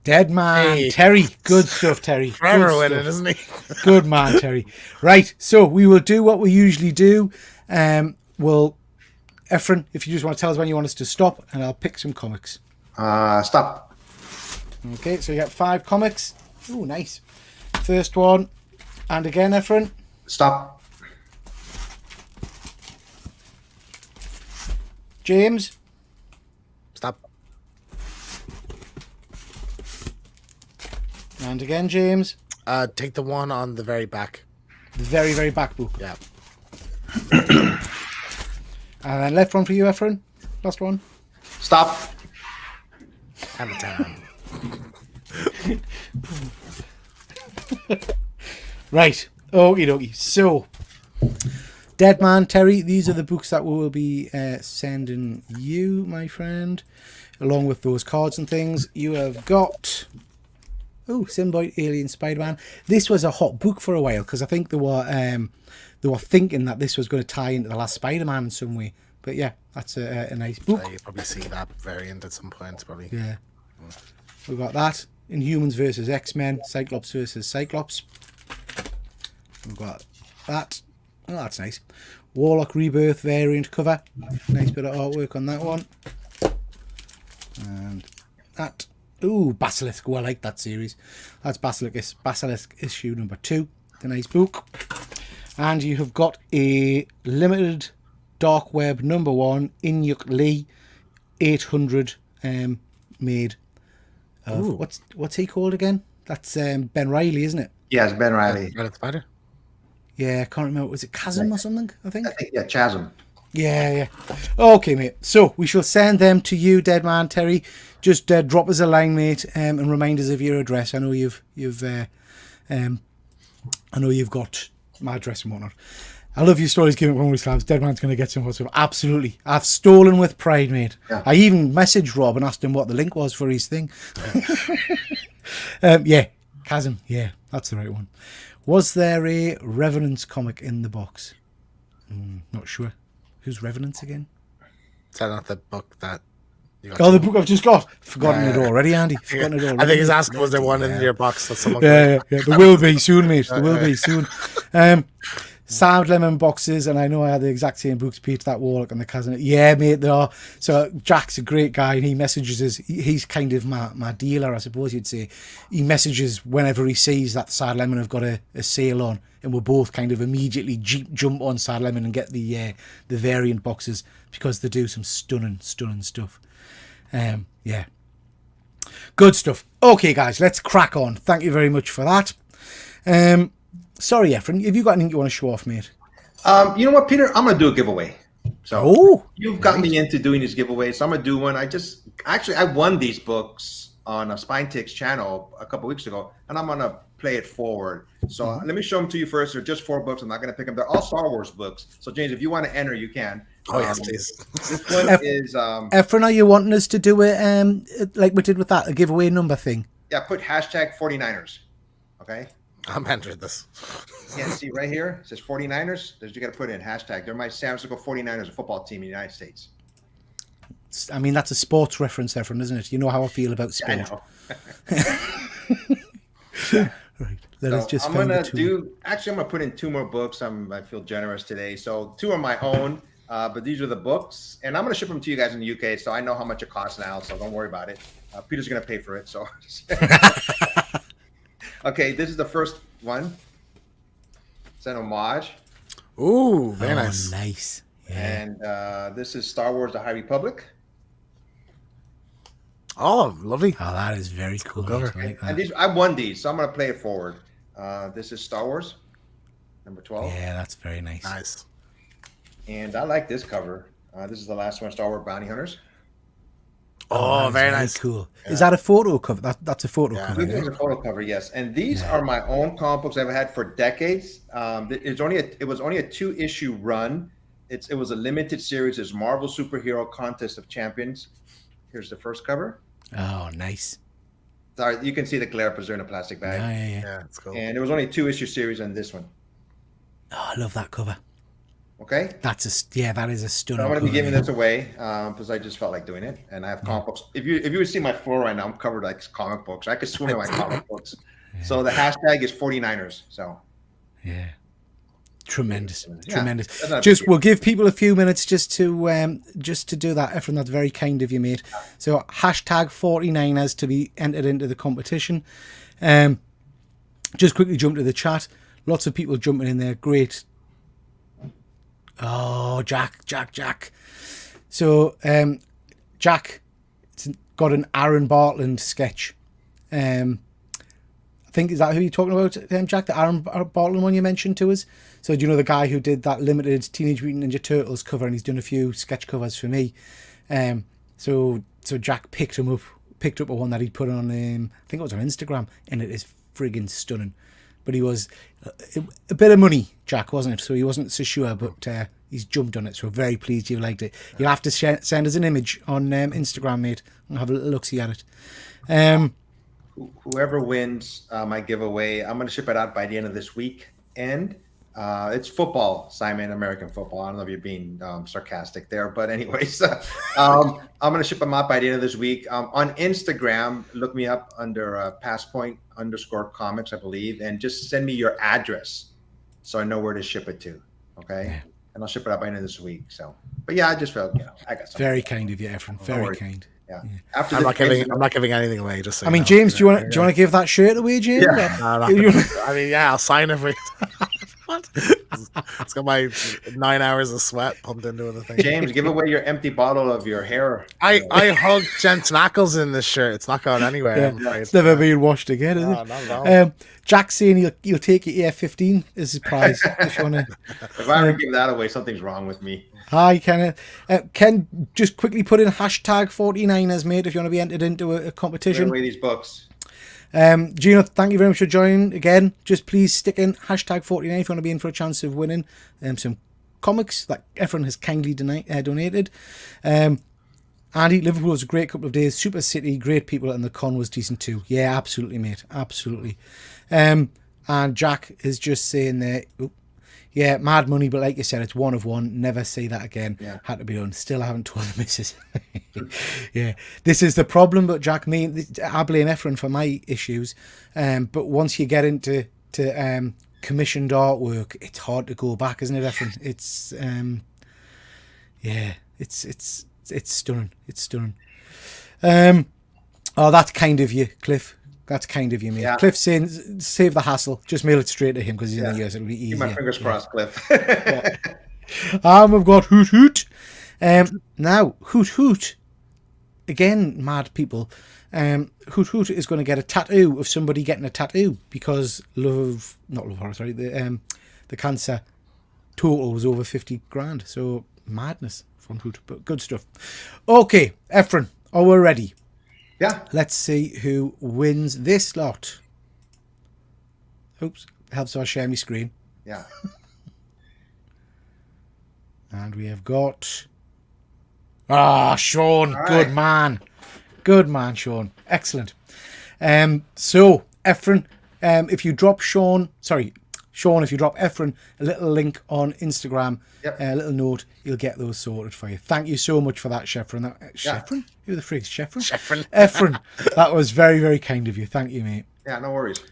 Dead Man Hey. Terry. Good stuff, Terry. Forever Good winning, stuff. isn't he? Good man, Terry. Right, so we will do what we usually do. We'll, Efren, if you just want to tell us when you want us to stop, and I'll pick some comics. Stop. Okay, so you got 5 comics. Oh, nice. First one, and again, Efren. Stop. James. Stop. And again, James. Take the one on the very back. The very, very back book. Yeah. And then left one for you, Efren. Last one. Stop. And the 10. Right. Okie dokie. So, Dead Man Terry, these are the books that we will be sending you, my friend, along with those cards and things. You have got... Oh, Symbiote Alien Spider-Man. This was a hot book for a while because I think they were thinking that this was going to tie into the last Spider-Man in some way. But yeah, that's a nice book. You probably see that variant at some point, probably. Yeah. We've got that. Inhumans versus X-Men. Cyclops versus Cyclops. We've got that. Oh, that's nice. Warlock Rebirth variant cover. Nice bit of artwork on that one. And that. Ooh, Basilisk. Oh, I like that series. That's Basilisk issue number 2. It's a nice book. And you have got a limited Dark Web number 1 Inyuk Lee 800 made. What's he called again? That's Ben Reilly, isn't it? Yeah, it's Ben Reilly. Red Spider? Yeah, I can't remember. Was it Chasm or something? I think. Yeah, Chasm. Yeah. Okay, mate. So we shall send them to you, Dead Man Terry. Just drop us a line, mate, and remind us of your address. I know you've got my address and whatnot. I love your stories giving when we slams. Dead Man's going to get some stuff. Absolutely. I've stolen with pride, mate. Yeah. I even messaged Rob and asked him what the link was for his thing. Yeah, Chasm. Yeah, that's the right one. Was there a Revenants comic in the box? Not sure. Who's Revenants again? Is that not the book that you got? Oh, the book I've just got. Forgotten it already, Andy. Forgotten it already. I think he's asking, was there one in your box that someone Yeah. There will be soon, mate. There will be soon. Sound Lemon boxes, and I know I had the exact same books, Peter, that Warlock and the Cousin. Yeah, mate, they are. So Jack's a great guy, and he messages us. He's kind of my dealer, I suppose you'd say. He messages whenever he sees that Sad Lemon have got a sale on, and we're both kind of immediately jump on Sad Lemon and get the variant boxes because they do some stunning stuff. Yeah. Good stuff. Okay, guys, let's crack on. Thank you very much for that. Sorry, Efren, have you got anything you want to show off, mate? You know what, Peter? I'm gonna do a giveaway. So Oh, you've got me into doing these giveaways, so I'm gonna do one. I won these books on a Spine Takes channel a couple weeks ago, and I'm gonna play it forward. So let me show them to you first. They're just 4 books. I'm not gonna pick them. They're all Star Wars books. So James, if you want to enter, you can. Oh yes, please. This one is Efren, are you wanting us to do it like we did with that, a giveaway number thing? yeah. Put hashtag 49ers. Okay. I'm entering this. Yeah, see right here, it says 49ers. You got to put in hashtag. They're my San Francisco 49ers, a football team in the United States. I mean, that's a sports reference, Efren, isn't it? You know how I feel about Yeah, I sport. know. Right. Let us just I'm find gonna the two. I'm gonna put in 2 more books. I feel generous today. So 2 are my own, but these are the books, and I'm gonna ship them to you guys in the UK. So I know how much it costs now, so don't worry about it. Peter's gonna pay for it. So okay, this is the first one. It's an homage, Ooh, very Oh, nice. nice. Yeah. and this is Star Wars: The High Republic. Oh, lovely. Oh, that is very cool. cover. I like And that. I won these, so I'm gonna play it forward. This is Star Wars, number 12. Yeah, that's very nice. Nice. And I like this cover. This is the last one, Star Wars Bounty Hunters. Oh, that is very nice. Cool. Is that a photo cover? That's a photo Yeah. cover. This is a photo cover, yes. And these are my own comic books I've had for decades. It was only a 2-issue run. It was a limited series. It's Marvel Superhero Contest of Champions. Here's the first cover. Oh, nice. Sorry, you can see the glare because they're in a plastic bag. Yeah. Yeah, it's cool. And it was only a 2-issue series on this one. Oh, I love that cover. Okay. That is a stunning. So I'm going to be cover, giving yeah. this away because I just felt like doing it, and I have comic books. If you would see my floor right now, I'm covered like comic books. I could swim in my comic books. So the hashtag is 49ers. So Yeah. Tremendous. Yeah, Tremendous. that's not a Just big we'll give people a few minutes just to do that. Efren, that's very kind of you, mate. So hashtag 49ers to be entered into the competition. Just quickly jump to the chat. Lots of people jumping in there. Great. Oh, Jack. So Jack got an Aaron Bartland sketch. I think, is that who you're talking about, Jack? The Aaron Bartland one you mentioned to us? So do you know the guy who did that limited Teenage Mutant Ninja Turtles cover, and he's done a few sketch covers for me. So Jack picked up a one that he put on, I think it was on Instagram, and it is friggin' stunning. But he was a bit of money, Jack, wasn't it? So he wasn't so sure, but he's jumped on it. So very pleased you liked it. You'll have to send us an image on Instagram, mate, and have a little look-see at it. Whoever wins my giveaway, I'm going to ship it out by the end of this week. And it's football, Simon, American football. I don't know if you're being sarcastic there, but anyways, I'm going to ship them out by the end of this week. On Instagram, look me up under _comics, I believe, and just send me your address so I know where to ship it to. Okay. Yeah. And I'll ship it out by the end of this week. So, but yeah, I just felt, I got something. Very kind of you, Efren. Very kind. Yeah. After I'm this, not giving anything away. Just so I you mean, know. James, do you want to give that shirt away, James? Yeah. No, I'm not gonna- I mean, yeah, I'll sign it for you. What? It's got my 9 hours of sweat pumped into the thing. James, give away your empty bottle of your hair. I hugged Jensen Ackles in this shirt. It's not going anywhere. Yeah. I'm afraid. It's never been washed again, is No, it? not at all. Jack's saying he'll take your AF-15 as his prize if you want to. If I ever give that away, something's wrong with me. Hi, Ken. Ken, just quickly put in hashtag 49ers, mate, if you want to be entered into a Give competition. away these books. Gino, thank you very much for joining again. Just please stick in hashtag 49 if you want to be in for a chance of winning some comics that Efren has kindly donated. Andy, Liverpool was a great couple of days. Super City, great people, and the con was decent too. Yeah, absolutely, mate. Absolutely. And Jack is just saying there, yeah, mad money, but like you said, it's one of one. Never say that again. Yeah. Had to be done. Still haven't told the missus. Yeah, this is the problem. But Jack, I blame Efren for my issues. But once you get into commissioned artwork, it's hard to go back, isn't it, Efren? It's yeah, it's stunning. It's stunning. Oh, that's kind of you, Cliff. That's kind of you, mate. Yeah. Cliff saying, save the hassle. Just mail it straight to him because he's in the US. It'll be Keep easier. my fingers crossed, Cliff. We've got Hoot Hoot. Now, Hoot Hoot. Again, mad people. Hoot Hoot is going to get a tattoo of somebody getting a tattoo because the cancer total was over 50 grand. So madness from Hoot, but good stuff. Okay, Efren, are we ready? Yeah. Let's see who wins this lot. Oops, helps if I share my screen. Yeah. And we have got... Sean. All Good right. man. Good man, Sean. Excellent. So, Efren, if you drop Sean, if you drop Efren a little link on Instagram, Yep. a little note, you'll get those sorted for you. Thank you so much for that, Sheffrin. Sheffrin? Who the freak is Sheffrin? Sheffrin. Efren. That was very, very kind of you. Thank you, mate. Yeah, no worries.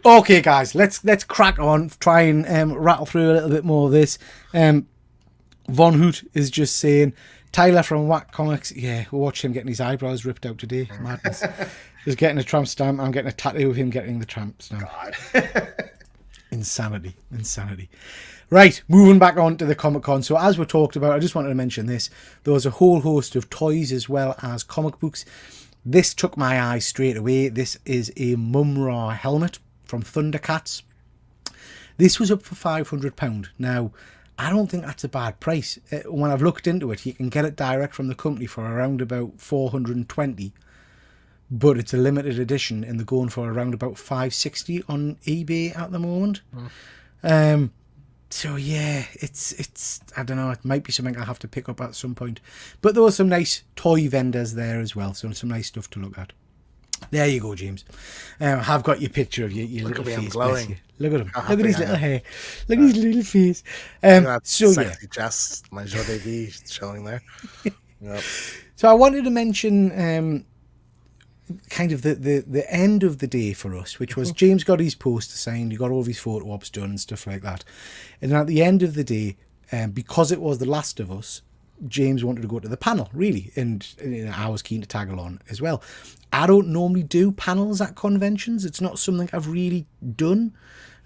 Okay, guys, let's crack on. Try and rattle through a little bit more of this. Von Hoot is just saying, Tyler from Whack Comics. Yeah, we'll watch him getting his eyebrows ripped out today. Madness. He's getting a tramp stamp. I'm getting a tattoo of him getting the tramp stamp. God. Insanity. Right, moving back on to the Comic Con. So as we talked about, I just wanted to mention this. There was a whole host of toys as well as comic books. This took my eye straight away. This is a Mumra helmet from Thundercats. This was up for £500. Now, I don't think that's a bad price. When I've looked into it, you can get it direct from the company for around about $420. But it's a limited edition and they're going for around about $560 on eBay at the moment. So yeah, it's I don't know, it might be something I'll have to pick up at some point. But there were some nice toy vendors there as well, so some nice stuff to look at. There you go, James. I've got your picture of your little face. Glowing. Look at him. Look at his little hair. Look at his little face. So yeah. Chest, my joie de vie showing there. Yep. So I wanted to mention kind of the end of the day for us, which was James got his poster signed, he got all of his photo ops done and stuff like that. And at the end of the day, because it was The Last of Us, James wanted to go to the panel, really, and I was keen to tag along as well. I don't normally do panels at conventions. It's not something I've really done.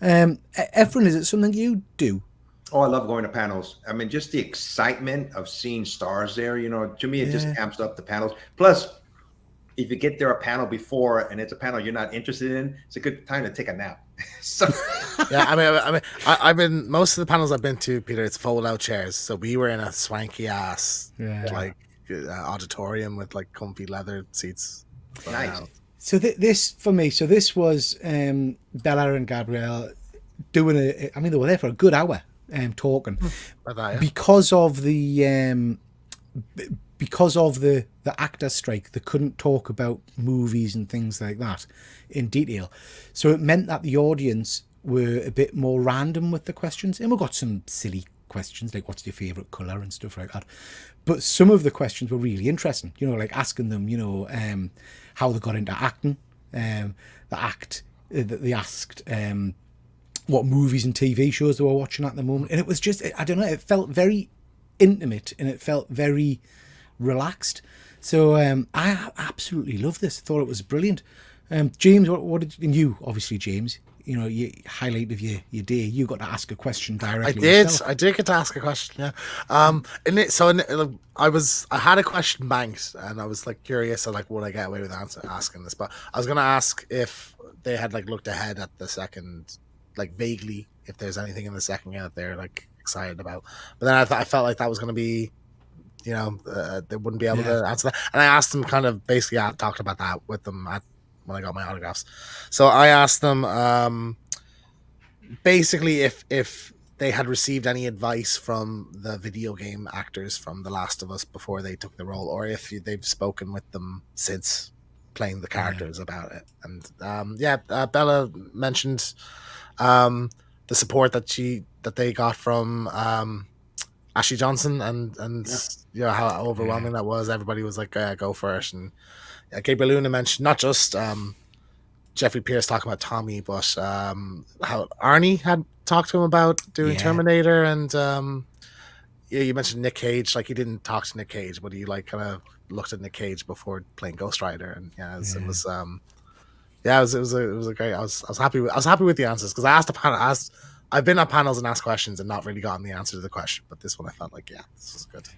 Efren, is it something you do? Oh, I love going to panels. I mean, just the excitement of seeing stars there, to me, it just amps up the panels. Plus, if you get there a panel before and it's a panel you're not interested in, it's a good time to take a nap. So yeah, I mean, I've been most of the panels I've been to, Peter. It's fold out chairs. So we were in a swanky ass auditorium with like comfy leather seats. Nice. So this for me. So this was Bella and Gabrielle doing they were there for a good hour talking because of the actor strike. They couldn't talk about movies and things like that in detail, so it meant that the audience were a bit more random with the questions, and we got some silly questions like what's your favorite color and stuff like that, but some of the questions were really interesting, like asking them how they got into acting. They asked what movies and TV shows they were watching at the moment, and it was just, I don't know, it felt very intimate and it felt very relaxed. So I absolutely love this. I thought it was brilliant. James, what did you, obviously, James, your highlight of your day, you got to ask a question directly. I did get to ask a question, yeah. I had a question banked and I was like curious, would I get away with asking this? But I was gonna ask if they had looked ahead at the second, vaguely, if there's anything in the second game that they're excited about. But then I felt like that was gonna be, they wouldn't be able to answer that. And I asked them basically, I talked about that with them when I got my autographs. So I asked them basically if they had received any advice from the video game actors from The Last of Us before they took the role, or if they've spoken with them since playing the characters about it. And Bella mentioned the support that they got from Ashley Johnson and how overwhelming that was. Everybody was like, go for it. And Gabriel Luna mentioned not just Jeffrey Pierce talking about Tommy, but how Arnie had talked to him about doing Terminator. And you mentioned Nick Cage. He didn't talk to Nick Cage, but he kind of looked at Nick Cage before playing Ghost Rider. And it was a great. I was happy with the answers, because I asked the panel. I've been on panels and asked questions and not really gotten the answer to the question, but this one I felt this was good.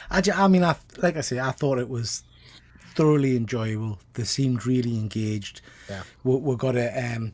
I thought it was thoroughly enjoyable. They seemed really engaged. Yeah. We got a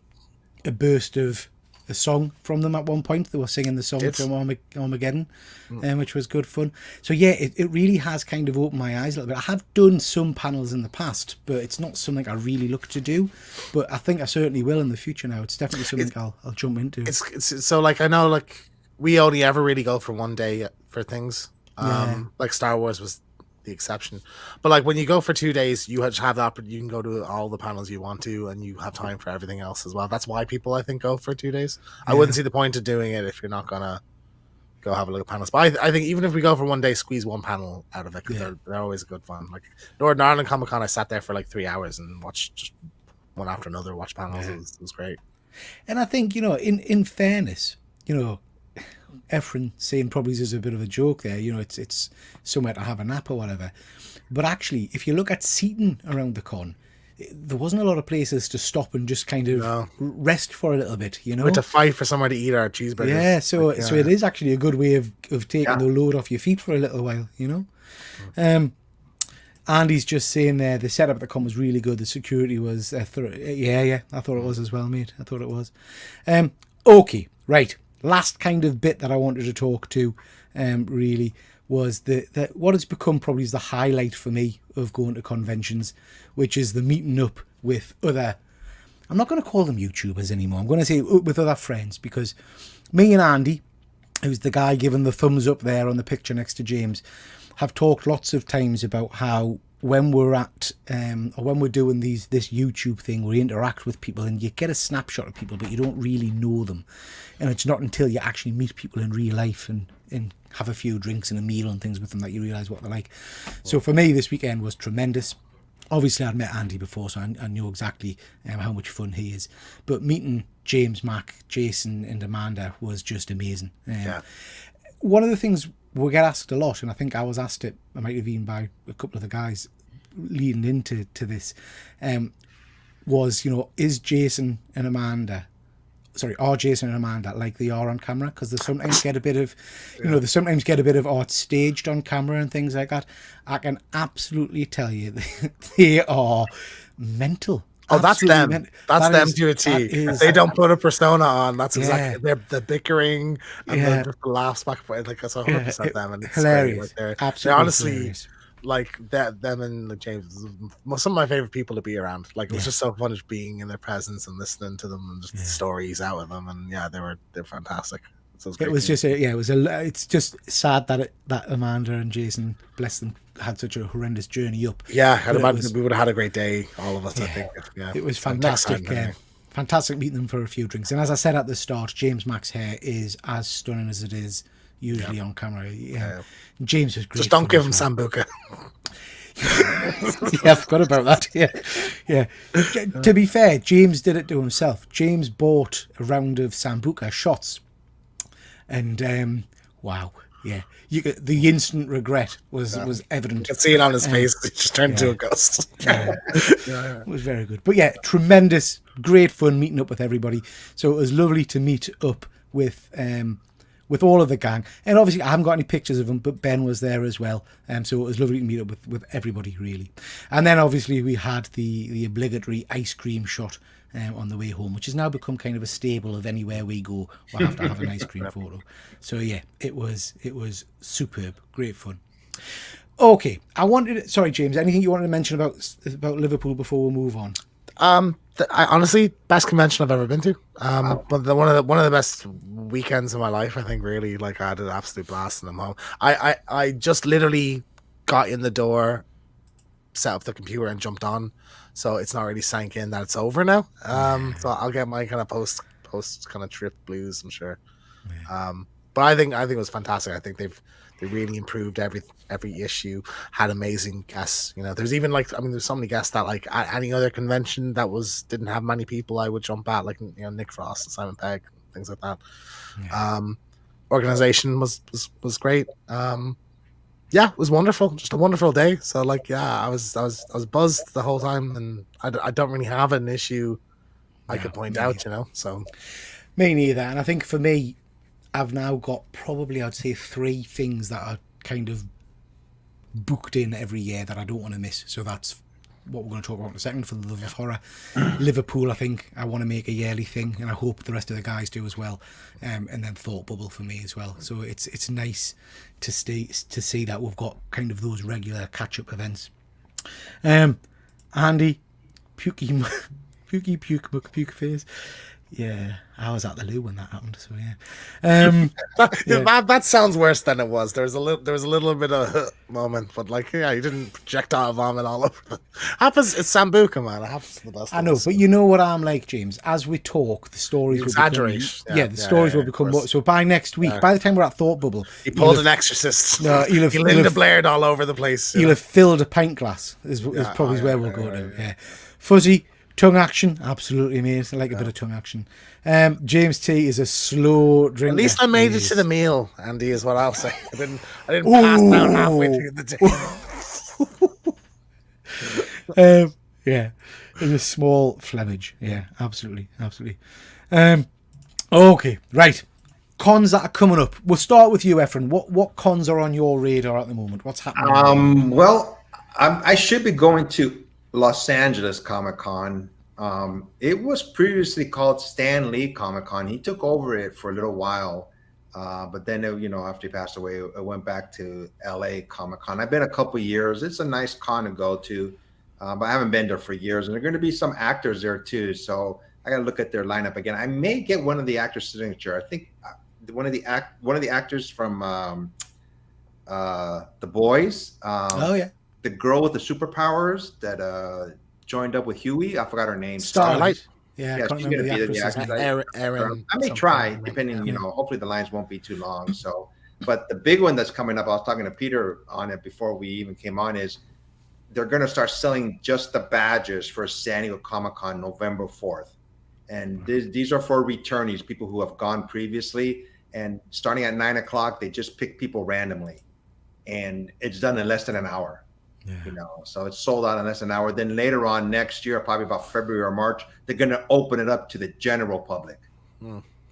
burst of a song from them at one point. They were singing the song from Armageddon, which was good fun. So yeah, it really has kind of opened my eyes a little bit. I have done some panels in the past, but it's not something I really look to do. But I think I certainly will in the future now. It's definitely something I'll jump into. It's so like, I know like we only ever really go for one day for things. Like Star Wars was the exception, but like when you go for 2 days, you have that, you can go to all the panels you want to, and you have time for everything else as well. That's why people, I think, go for 2 days. I wouldn't see the point of doing it if you're not gonna go have a look at panels. But I think even if we go for 1 day, squeeze one panel out of it, because they're always good fun. Like Northern Ireland Comic Con, I sat there for like 3 hours and watched just one after another, watch panels. It was great. And I think, in fairness, Efren saying probably is a bit of a joke there. It's somewhere to have a nap or whatever. But actually, if you look at seating around the con, there wasn't a lot of places to stop and just kind of rest for a little bit. We had to fight for somewhere to eat our cheeseburgers. Yeah, so it is actually a good way of taking the load off your feet for a little while. Andy's just saying there, the setup at the con was really good. The security was, I thought it was as well, mate. I thought it was. Okay, right. Last kind of bit that I wanted to talk to, really, was the what has become probably is the highlight for me of going to conventions, which is the meeting up with other. I'm not going to call them YouTubers anymore. I'm going to say with other friends, because me and Andy, who's the guy giving the thumbs up there on the picture next to James, have talked lots of times about how when we're at or when we're doing this YouTube thing, we interact with people and you get a snapshot of people, but you don't really know them. And it's not until you actually meet people in real life and have a few drinks and a meal and things with them that you realise what they're like. So for me, this weekend was tremendous. Obviously, I'd met Andy before, so I knew exactly how much fun he is. But meeting James, Mac, Jason and Amanda was just amazing. One of the things we get asked a lot, and I think I was asked it, I might have even by a couple of the guys leading into this, was, is Jason and Amanda... are Jason and Amanda like they are on camera? Because they sometimes get a bit of, art staged on camera and things like that. I can absolutely tell you they are mental. Oh, that's them. That's them to a T. If they don't put a persona on, that's exactly they're the bickering and the laughs back and forth. Like, that's 100% them, and it's hilarious. Great. Absolutely, they're honestly hilarious. Like them and James, some of my favorite people to be around. Like, it was just so fun just being in their presence and listening to them and just the stories out with them. And they're fantastic. So it was just it's just sad that Amanda and Jason, bless them, had such a horrendous journey up. Yeah, I'd imagine we would have had a great day, all of us. I think. Yeah, it was fantastic. Fantastic meeting them for a few drinks. And as I said at the start, James Mack's hair is as stunning as it is usually on camera. James was great. Just don't give him Sambuca. I forgot about that. Yeah. To be fair, James did it to himself. James bought a round of Sambuca shots, and wow, the instant regret was evident. You could see it on his face. It just turned into a ghost. It was very good. But tremendous, great fun meeting up with everybody. So it was lovely to meet up with all of the gang. And obviously I haven't got any pictures of them, but Ben was there as well. So it was lovely to meet up with everybody, really. And then obviously we had the obligatory ice cream shot on the way home, which has now become kind of a staple of anywhere we go. We'll have to have an ice cream photo. So it was superb. Great fun. Okay, sorry, James, anything you wanted to mention about Liverpool before we move on? I honestly, best convention I've ever been to. But one of the best weekends of my life, I think. Really, like, I had an absolute blast and I'm home. I just literally got in the door, set up the computer and jumped on, so it's not really sank in that it's over now. So I'll get my kind of post kind of trip blues, I'm sure. But I think it was fantastic. I think they really improved every issue, had amazing guests. There's even there's so many guests that, like, at any other convention that didn't have many people, I would jump at, like, Nick Frost and Simon Pegg, things like that. Organization was great. It was wonderful, just a wonderful day. So, like, I was buzzed the whole time, and I don't really have an issue I could point out, so. Me neither. And I think for me, I've now got probably, I'd say, 3 things that are kind of booked in every year that I don't want to miss. So that's what we're going to talk about in a second, for the love of horror. Liverpool, I think I want to make a yearly thing, and I hope the rest of the guys do as well. And then Thought Bubble for me as well. So it's nice to see that we've got kind of those regular catch-up events. Andy, puke face. Yeah, I was at the loo when that happened. So yeah, that sounds worse than it was. There was a little bit of a moment, but like, yeah, you didn't projectile vomit all over. Happens. It's Sambuca, man. It happens to the best. I know, but you know what I'm like, James. As we talk, the stories will exaggerate. Become, the stories will become more. So by next week, by the time we're at Thought Bubble, he pulled an Exorcist. No, he Linda Blaired all over the place. You'll have filled a pint glass. Is probably where we'll go to. Yeah, Fuzzy. Tongue action, absolutely amazing. I like a bit of tongue action. James T is a slow drinker. At least I made it to the meal, Andy, is what I'll say. I didn't pass out halfway through the day. Yeah, in a small Flemish. Yeah, absolutely. Okay, right. Cons that are coming up. We'll start with you, Efren. What cons are on your radar at the moment? What's happening? Well, I should be going to Los Angeles Comic Con. It was previously called Stan Lee Comic Con. He took over it for a little while, but then after he passed away, it went back to LA Comic Con. I've been a couple years. It's a nice con to go to, but I haven't been there for years. And there are going to be some actors there too, so I got to look at their lineup again. I may get one of the actors' signature. I think one of the actors from The Boys. The girl with the superpowers that joined up with Huey. I forgot her name. Starlight. Yeah, she's going to be the actress. Erin. I may try, depending, hopefully the lines won't be too long. So, but the big one that's coming up, I was talking to Peter on it before we even came on, is they're going to start selling just the badges for San Diego Comic-Con November 4th. And these are for returnees, people who have gone previously. And starting at 9 o'clock, they just pick people randomly. And it's done in less than an hour. Yeah. So it's sold out in less than an hour. Then later on next year, probably about February or March, they're going to open it up to the general public.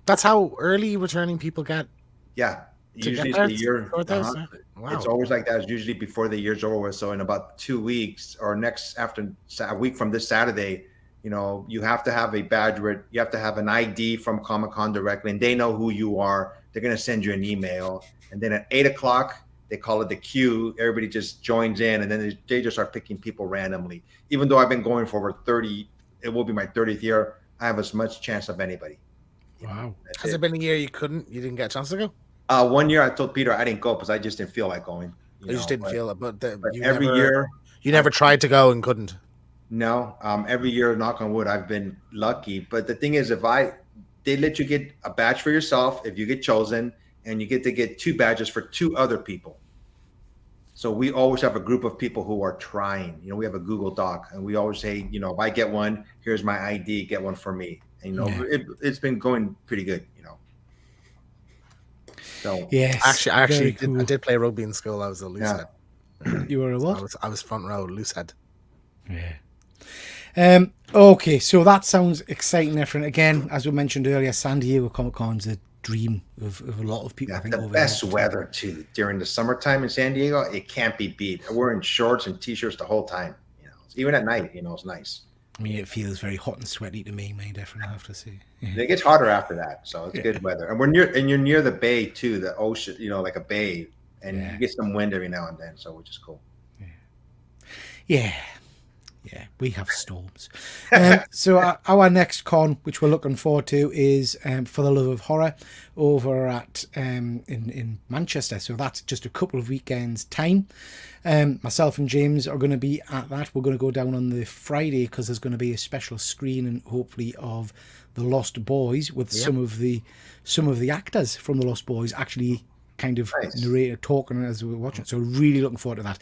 That's how early returning people get. Yeah, usually it's the year. Wow. It's always like that. It's usually before the year's over with. So in about 2 weeks, or after a week from this Saturday, you have to have a badge. You have to have an ID from Comic-Con directly, and they know who you are. They're going to send you an email, and then at 8 o'clock. They call it the queue. Everybody just joins in, and then they just start picking people randomly. Even though I've been going for over 30, it will be my 30th year. I have as much chance of anybody. Wow. Has it been a year you didn't get a chance to go? 1 year I told Peter I didn't go because I just didn't feel like going. You just didn't feel it, but every year you never tried to go and couldn't. No, every year, knock on wood, I've been lucky. But the thing is, they let you get a badge for yourself if you get chosen. And you get to get 2 badges for 2 other people. So we always have a group of people who are trying. We have a Google Doc, and we always say, if I get one, here's my ID, get one for me. And it's been going pretty good. So yes, I did play rugby in school. I was a loose head. You were a what? I was front row, loose head. Yeah. Okay, so that sounds exciting, Efren. Again, as we mentioned earlier, San Diego Comic-Con's a dream of a lot of people. I think the best weather too during the summertime in San Diego. It can't be beat. We're in shorts and t-shirts the whole time. Even at night, it's nice. I mean, it feels very hot and sweaty to me, definitely. I have to say. Yeah. It gets hotter after that, so it's good weather. And you're near the bay too, the ocean. Like a bay, and you get some wind every now and then, so which is cool. Yeah, we have storms. So our next con, which we're looking forward to, is For the Love of Horror over at in Manchester. So that's just a couple of weekends' time. Myself and James are going to be at that. We're going to go down on the Friday because there's going to be a special screening, hopefully, of The Lost Boys with some of the actors from The Lost Boys actually kind of narrator talking as we're watching. So really looking forward to that.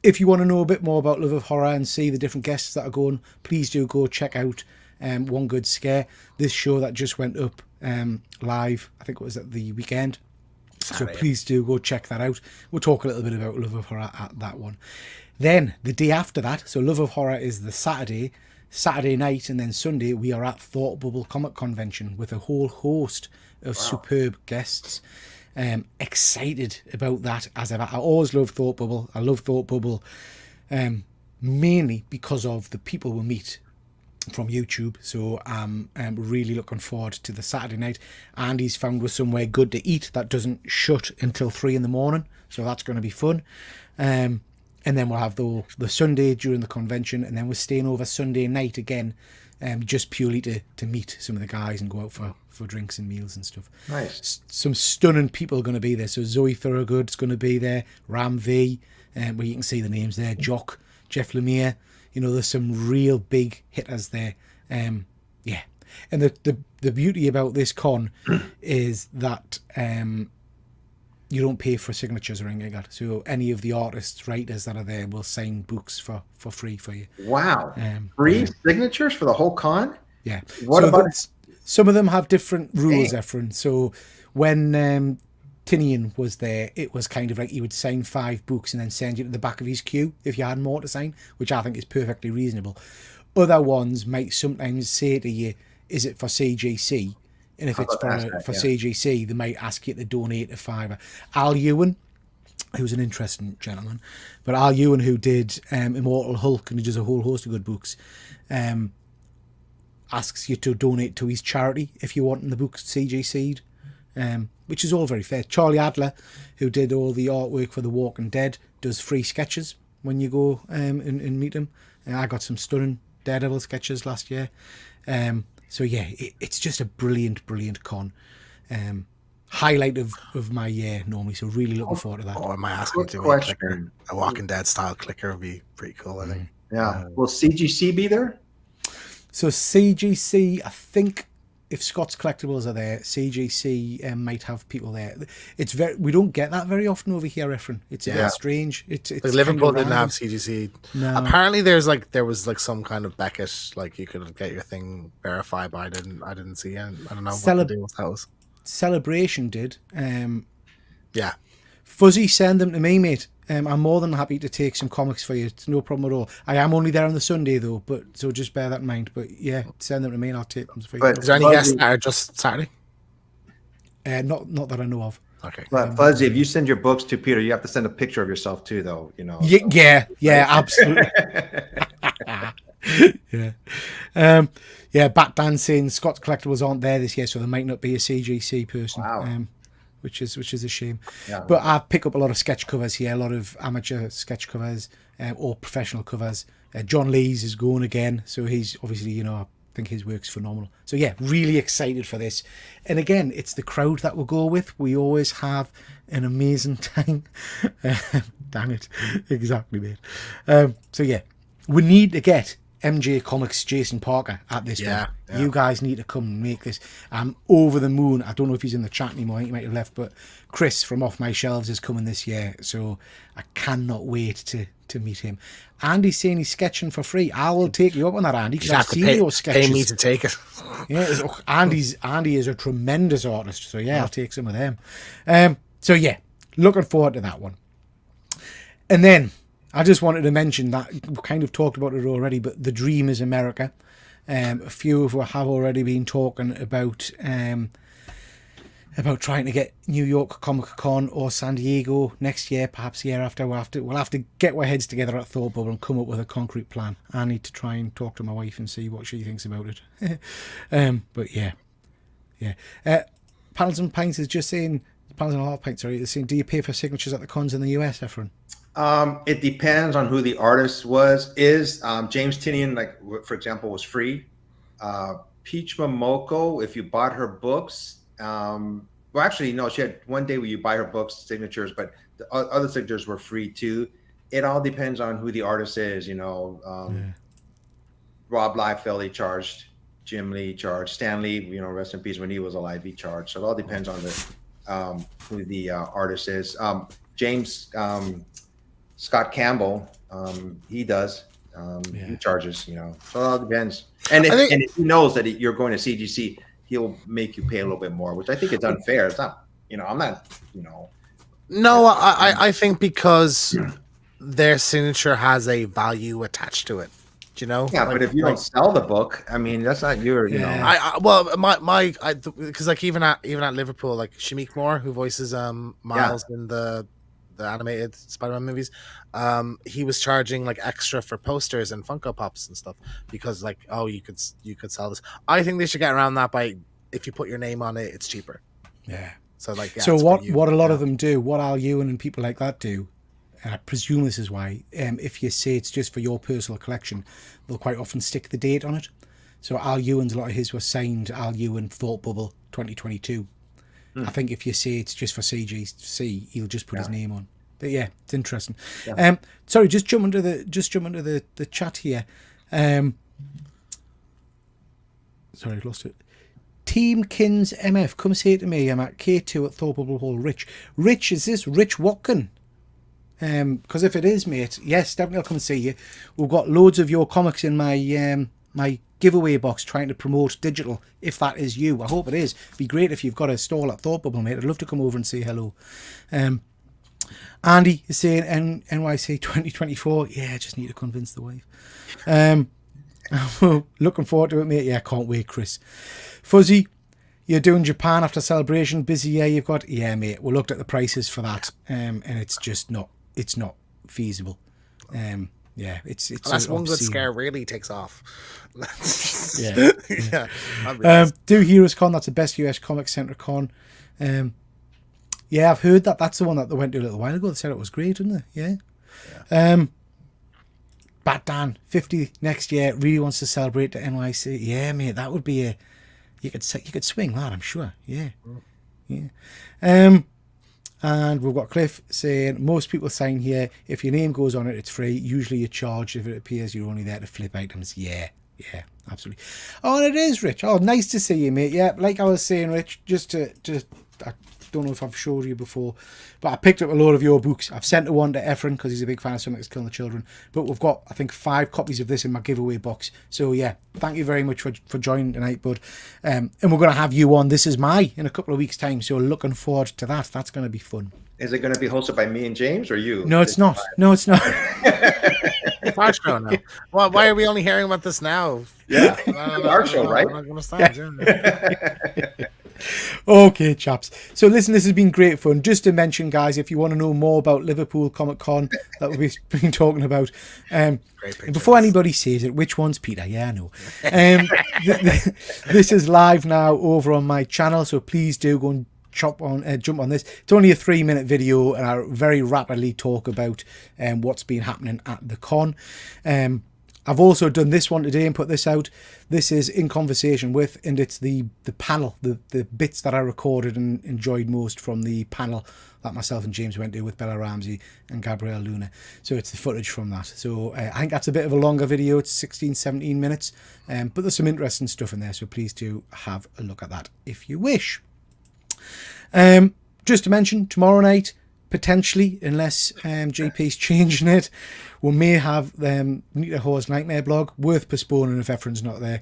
If you want to know a bit more about Love of Horror and see the different guests that are going, please do go check out One Good Scare, this show that just went up live. I think it was at the weekend. So please do go check that out. We'll talk a little bit about Love of Horror at that one. Then the day after that, so Love of Horror is the Saturday night, and then Sunday we are at Thought Bubble Comic Convention with a whole host of superb guests. Excited about that as ever. I always love Thought Bubble. I love Thought Bubble mainly because of the people we meet from YouTube. So I'm really looking forward to the Saturday night. Andy's found us somewhere good to eat that doesn't shut until 3 a.m, so that's going to be fun. And then we'll have the Sunday during the convention, and then we're staying over Sunday night again, just purely to meet some of the guys and go out for drinks and meals and stuff. Nice. Some stunning people are going to be there. So Zoe Thorogood's going to be there, Ram V, where you can see the names there, Jock, Jeff Lemire. There's some real big hitters there. Yeah. And the beauty about this con is that you don't pay for signatures or anything like that. So any of the artists, writers that are there will sign books for free for you. Wow. Free signatures for the whole con? Yeah. What about some of them have different rules, Efren. So when Tinian was there, it was kind of like he would sign 5 books and then send you to the back of his queue if you had more to sign, which I think is perfectly reasonable. Other ones might sometimes say to you, is it for CGC? And if it's for CGC, they might ask you to donate a $5. Al Ewan, who's an interesting gentleman, but Al Ewan, who did Immortal Hulk and he does a whole host of good books, asks you to donate to his charity if you want in the books CGC'd. Which is all very fair. Charlie Adler, who did all the artwork for The Walking Dead, does free sketches when you go and meet him. I got some stunning Daredevil sketches last year. So yeah, it's just a brilliant con. Highlight of my year normally, so really looking forward to that. Oh, am I asking to do a clicker? A Walking Dead style clicker would be pretty cool, I think. Yeah. Will CGC be there? So CGC, I think if Scott's Collectibles are there, CGC might have people there. It's we don't get that very often over here, Efren. It's a bit strange. It's Liverpool didn't have CGC. No. Apparently, there was some kind of Beckett, like you could get your thing verified, but I didn't see it. I don't know what the deal with that was. Celebration did. Yeah. Fuzzy, send them to me, mate. I'm more than happy to take some comics for you. It's no problem at all. I am only there on the Sunday though, so just bear that in mind. But yeah, send them to me and I'll take them for you. Is there any guests that are just Saturday? Not that I know of. Okay. But Fuzzy, if you send your books to Peter, you have to send a picture of yourself too, though. Yeah, absolutely. Yeah. Bat dancing. Scott's Collectibles aren't there this year, so there might not be a CGC person. Wow. Which is a shame. Yeah. But I pick up a lot of sketch covers here, a lot of amateur sketch covers or professional covers. John Lees is going again, so he's obviously, I think his work's phenomenal. So yeah, really excited for this. And again, it's the crowd that we'll go with. We always have an amazing time. Dang it. Exactly, mate. So yeah, we need to get MJ Comics Jason Parker at this one. You guys need to come and make this. I'm over the moon. I don't know if he's in the chat anymore. I think he might have left, but Chris from Off My Shelves is coming this year, so I cannot wait to meet him. Andy's saying he's sketching for free. I will take you up on that, Andy, because I've seen your sketches. Pay me to take it. Yeah, Andy is a tremendous artist, so yeah, I'll take some of them. So yeah, looking forward to that one. And then I just wanted to mention that we kind of talked about it already, but The Dream is America. A few of you have already been talking about trying to get New York Comic Con or San Diego next year, perhaps the year after. We'll have to get our heads together at Thought Bubble and come up with a concrete plan. I need to try and talk to my wife and see what she thinks about it. But yeah. Panels and Pints is just saying, Panels and Half Pints, sorry, is saying, do you pay for signatures at the cons in the US, Efren? It depends on who the artist is. James Tinian, like for example, was free. Peach Momoko, if you bought her books, well, actually, no, she had one day where you buy her books, signatures, but the other signatures were free too. It all depends on who the artist is, Rob Liefeld, he charged. Jim Lee charged. Stan Lee, rest in peace, when he was alive, he charged. So it all depends on who the artist is. James Scott Campbell, he does. He charges, so it all depends. And if he knows that you're going to CGC, he'll make you pay a little bit more, which I think is unfair. It's not, I'm not, No, I think because their signature has a value attached to it. Yeah, but if you don't sell the book, I mean, that's not your, because like even at Liverpool, like Shamik Moore, who voices Miles in the the animated Spider-Man movies, he was charging like extra for posters and Funko Pops and stuff because like, oh, you could sell this. I think they should get around that by, if you put your name on it, it's cheaper. Yeah. So like, yeah, So it's for what you, a lot yeah. of them do, what Al Ewan and people like that do, and I presume this is why, if you say it's just for your personal collection, they'll quite often stick the date on it. So Al Ewan's, a lot of his was signed Al Ewan Thought Bubble 2022. I think if you say it's just for CGC, he'll just put his name on. But yeah, it's interesting. Yeah. Sorry, just jump into the chat here. Sorry, I lost it. Team Kins MF, come say to me. I'm at K2 at Thorpe Bubble Hall. Rich, is this Rich Watkin? Because if it is, mate, yes, definitely I'll come and see you. We've got loads of your comics in my my giveaway box trying to promote digital, if that is you. I hope it is. It'd be great if you've got a stall at Thought Bubble, mate. I'd love to come over and say hello. Andy is saying NYC 2024. Yeah, I just need to convince the wife. Looking forward to it, mate. Yeah, can't wait, Chris. Fuzzy, you're doing Japan after celebration. Busy year you've got. Yeah, mate. We looked at the prices for that, and it's just not feasible. Yeah, it's Unless one good obscene. scare really takes off. Yeah. Yeah. That'd be nice. Do Heroes Con, that's the best US Comic Centre con. Yeah, I've heard that. That's the one that they went to a little while ago. They said it was great, didn't they? Yeah. Bat Dan, 50 next year, really wants to celebrate the NYC. Yeah, mate, that would be you could swing that, I'm sure. Yeah. Yeah. And we've got Cliff saying, most people sign here. If your name goes on it, it's free. Usually you charge if it appears you're only there to flip items. Yeah, absolutely. Oh, and it is, Rich. Oh, nice to see you, mate. Yeah, like I was saying, Rich, just I don't know if I've showed you before, but I picked up a load of your books. I've sent one to Efren because he's a big fan of Something That's Killing the Children. But we've got, I think, 5 copies of this in my giveaway box. So yeah, thank you very much for joining tonight, bud. And we're going to have you on This Is My in a couple of weeks' time. So looking forward to that. That's going to be fun. Is it going to be hosted by me and James or you? No, it's not. No, it's not. It's our show now. Why are we only hearing about this now? Yeah, it's our show, right? I'm not gonna stop, yeah. Okay, chaps. So listen, this has been great fun. Just to mention, guys, if you want to know more about Liverpool Comic Con that we've been talking about, and before anybody says it, which one's Peter? Yeah, I know. This is live now over on my channel, so please do go and jump on this. It's only a 3-minute video, and I very rapidly talk about what's been happening at the con. I've also done this one today and put this out. This is In Conversation With, and it's the panel, the bits that I recorded and enjoyed most from the panel that myself and James went to with Bella Ramsey and Gabrielle Luna. So it's the footage from that. So I think that's a bit of a longer video. It's 16-17 minutes, but there's some interesting stuff in there. So please do have a look at that if you wish. Just to mention, tomorrow night, potentially, unless JP's changing it, we may have Nita Ho's Nightmare blog, worth postponing if Efren's not there.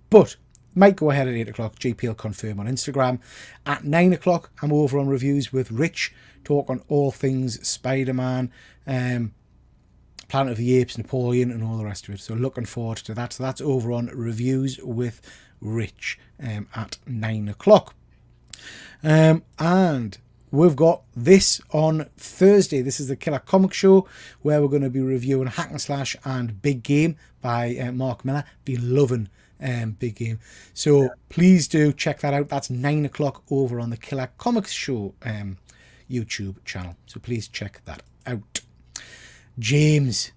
But might go ahead at 8 o'clock. JP will confirm on Instagram. At 9 o'clock, I'm over on Reviews with Rich, talk on all things Spider-Man, Planet of the Apes, Napoleon, and all the rest of it. So looking forward to that. So that's over on Reviews with Rich at 9 o'clock. And we've got this on Thursday. This is the Killer Comic Show, where we're going to be reviewing Hack and Slash and Big Game by Mark Miller. Been loving Big Game. So please do check that out. That's 9 o'clock over on the Killer Comics Show YouTube channel. So please check that out. James,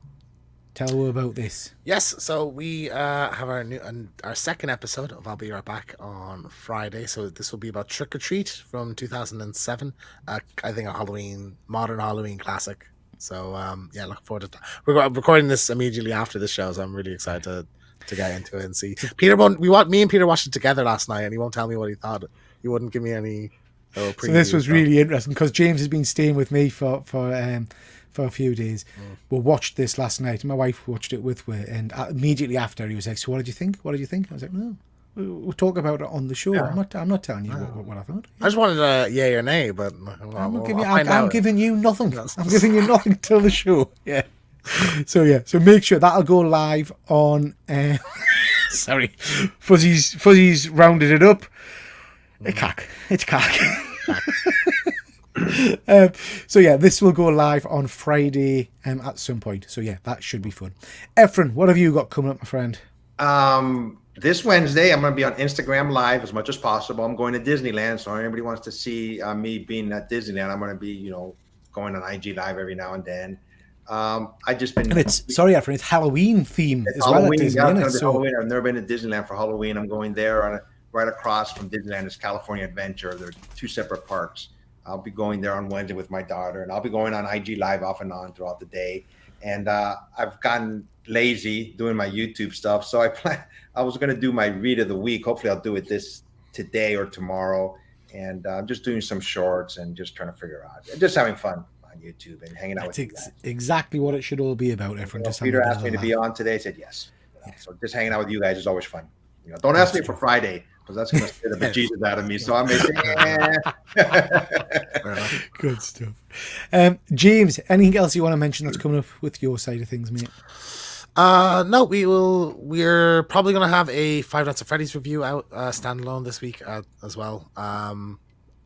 tell me about this. Yes, so we have our second episode of I'll Be Right Back on Friday. So this will be about Trick or Treat from 2007. I think a modern Halloween classic. So yeah, looking forward to that. We're recording this immediately after the show, so I'm really excited to get into it and see. Me and Peter watched it together last night, and he won't tell me what he thought. He wouldn't give me any. So this was really interesting because James has been staying with me for a few days. We watched this last night, and my wife watched it with me, and immediately after he was like, so what did you think? I was like, no, we'll talk about it on the show. Yeah. I'm not telling you what I thought. I just wanted a yay or nay, but I'm giving you nothing. I'm giving you nothing till the show. Yeah. So make sure that'll go live on sorry, Fuzzy's rounded it up. It's cack. So yeah, this will go live on Friday at some point. So yeah, that should be fun. Efren, what have you got coming up, my friend? This Wednesday, I'm going to be on Instagram Live as much as possible. I'm going to Disneyland, so anybody wants to see me being at Disneyland, I'm going to be, going on IG Live every now and then. I just been. And it's Efren, it's Halloween theme as Halloween, well at Disney. yeah, Isn't it? it's So Halloween. I've never been to Disneyland for Halloween. I'm going there right across from Disneyland is California Adventure. They're two separate parks. I'll be going there on Wednesday with my daughter, and I'll be going on IG Live off and on throughout the day. And I've gotten lazy doing my YouTube stuff, so I was going to do my read of the week. Hopefully, I'll do it today or tomorrow. And I'm just doing some shorts and just trying to figure out, just having fun on YouTube and hanging out with you guys. Exactly what it should all be about, everyone. Just Peter asked me to be on today. I said yes. So just hanging out with you guys is always fun. Don't ask me for Friday because that's going to scare the bejesus out of me. So I may say, Good stuff. James, anything else you want to mention that's coming up with your side of things, mate? No, we're probably going to have a Five Nights at Freddy's review out standalone this week as well,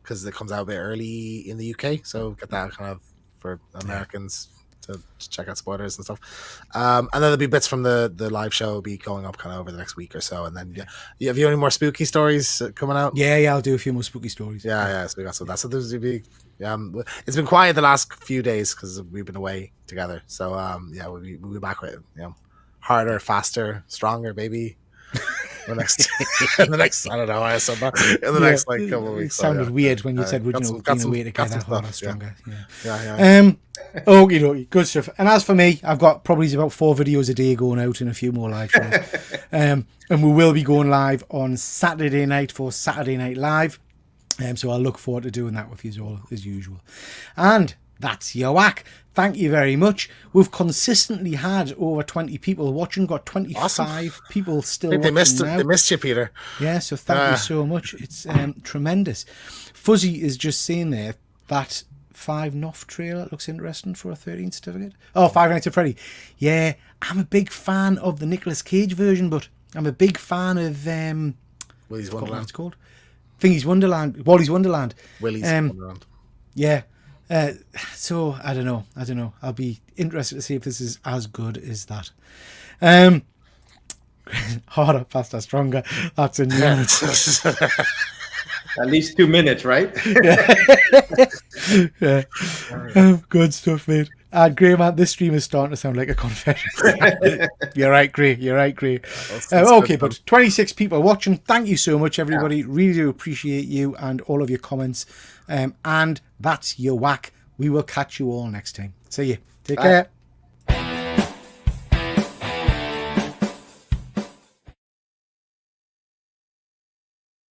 because it comes out a bit early in the UK, so get that kind of for Americans to check out spoilers and stuff. And then there'll be bits from the live show will be going up kind of over the next week or so, and then have you any more spooky stories coming out? Yeah, I'll do a few more spooky stories. Yeah, so we got some of that. So there's it's been quiet the last few days because we've been away together. So we'll be back with harder, faster, stronger, baby. In the next I don't know. I said that in the next couple of weeks. It sounded weird when you said we're being away together. Harder, stronger. Yeah. Okay, good stuff. And as for me, I've got probably about 4 videos a day going out and a few more live shows. And we will be going live on Saturday night for Saturday Night Live. So I look forward to doing that with you all as usual. And that's your whack. Thank you very much. We've consistently had over 20 people watching. Got 25 people still watching now. They missed you, Peter. Yeah, so thank you so much. It's tremendous. Fuzzy is just saying there that 5 Noff trailer looks interesting for a 13 certificate. Oh, Five Nights at Freddy. Yeah, I'm a big fan of the Nicolas Cage version, but I'm a big fan of Willy's what Wonderland. it's called? Wally's Wonderland. Willy's Wonderland. Yeah. So I don't know. I'll be interested to see if this is as good as that. Harder, faster, stronger. That's a new at least 2 minutes, right? yeah. Good stuff, mate. And Grey, man, this stream is starting to sound like a confession. You're right, Grey. Okay, but 26 people watching. Thank you so much, everybody. Really do appreciate you and all of your comments. And that's your whack. We will catch you all next time. See you. Take care.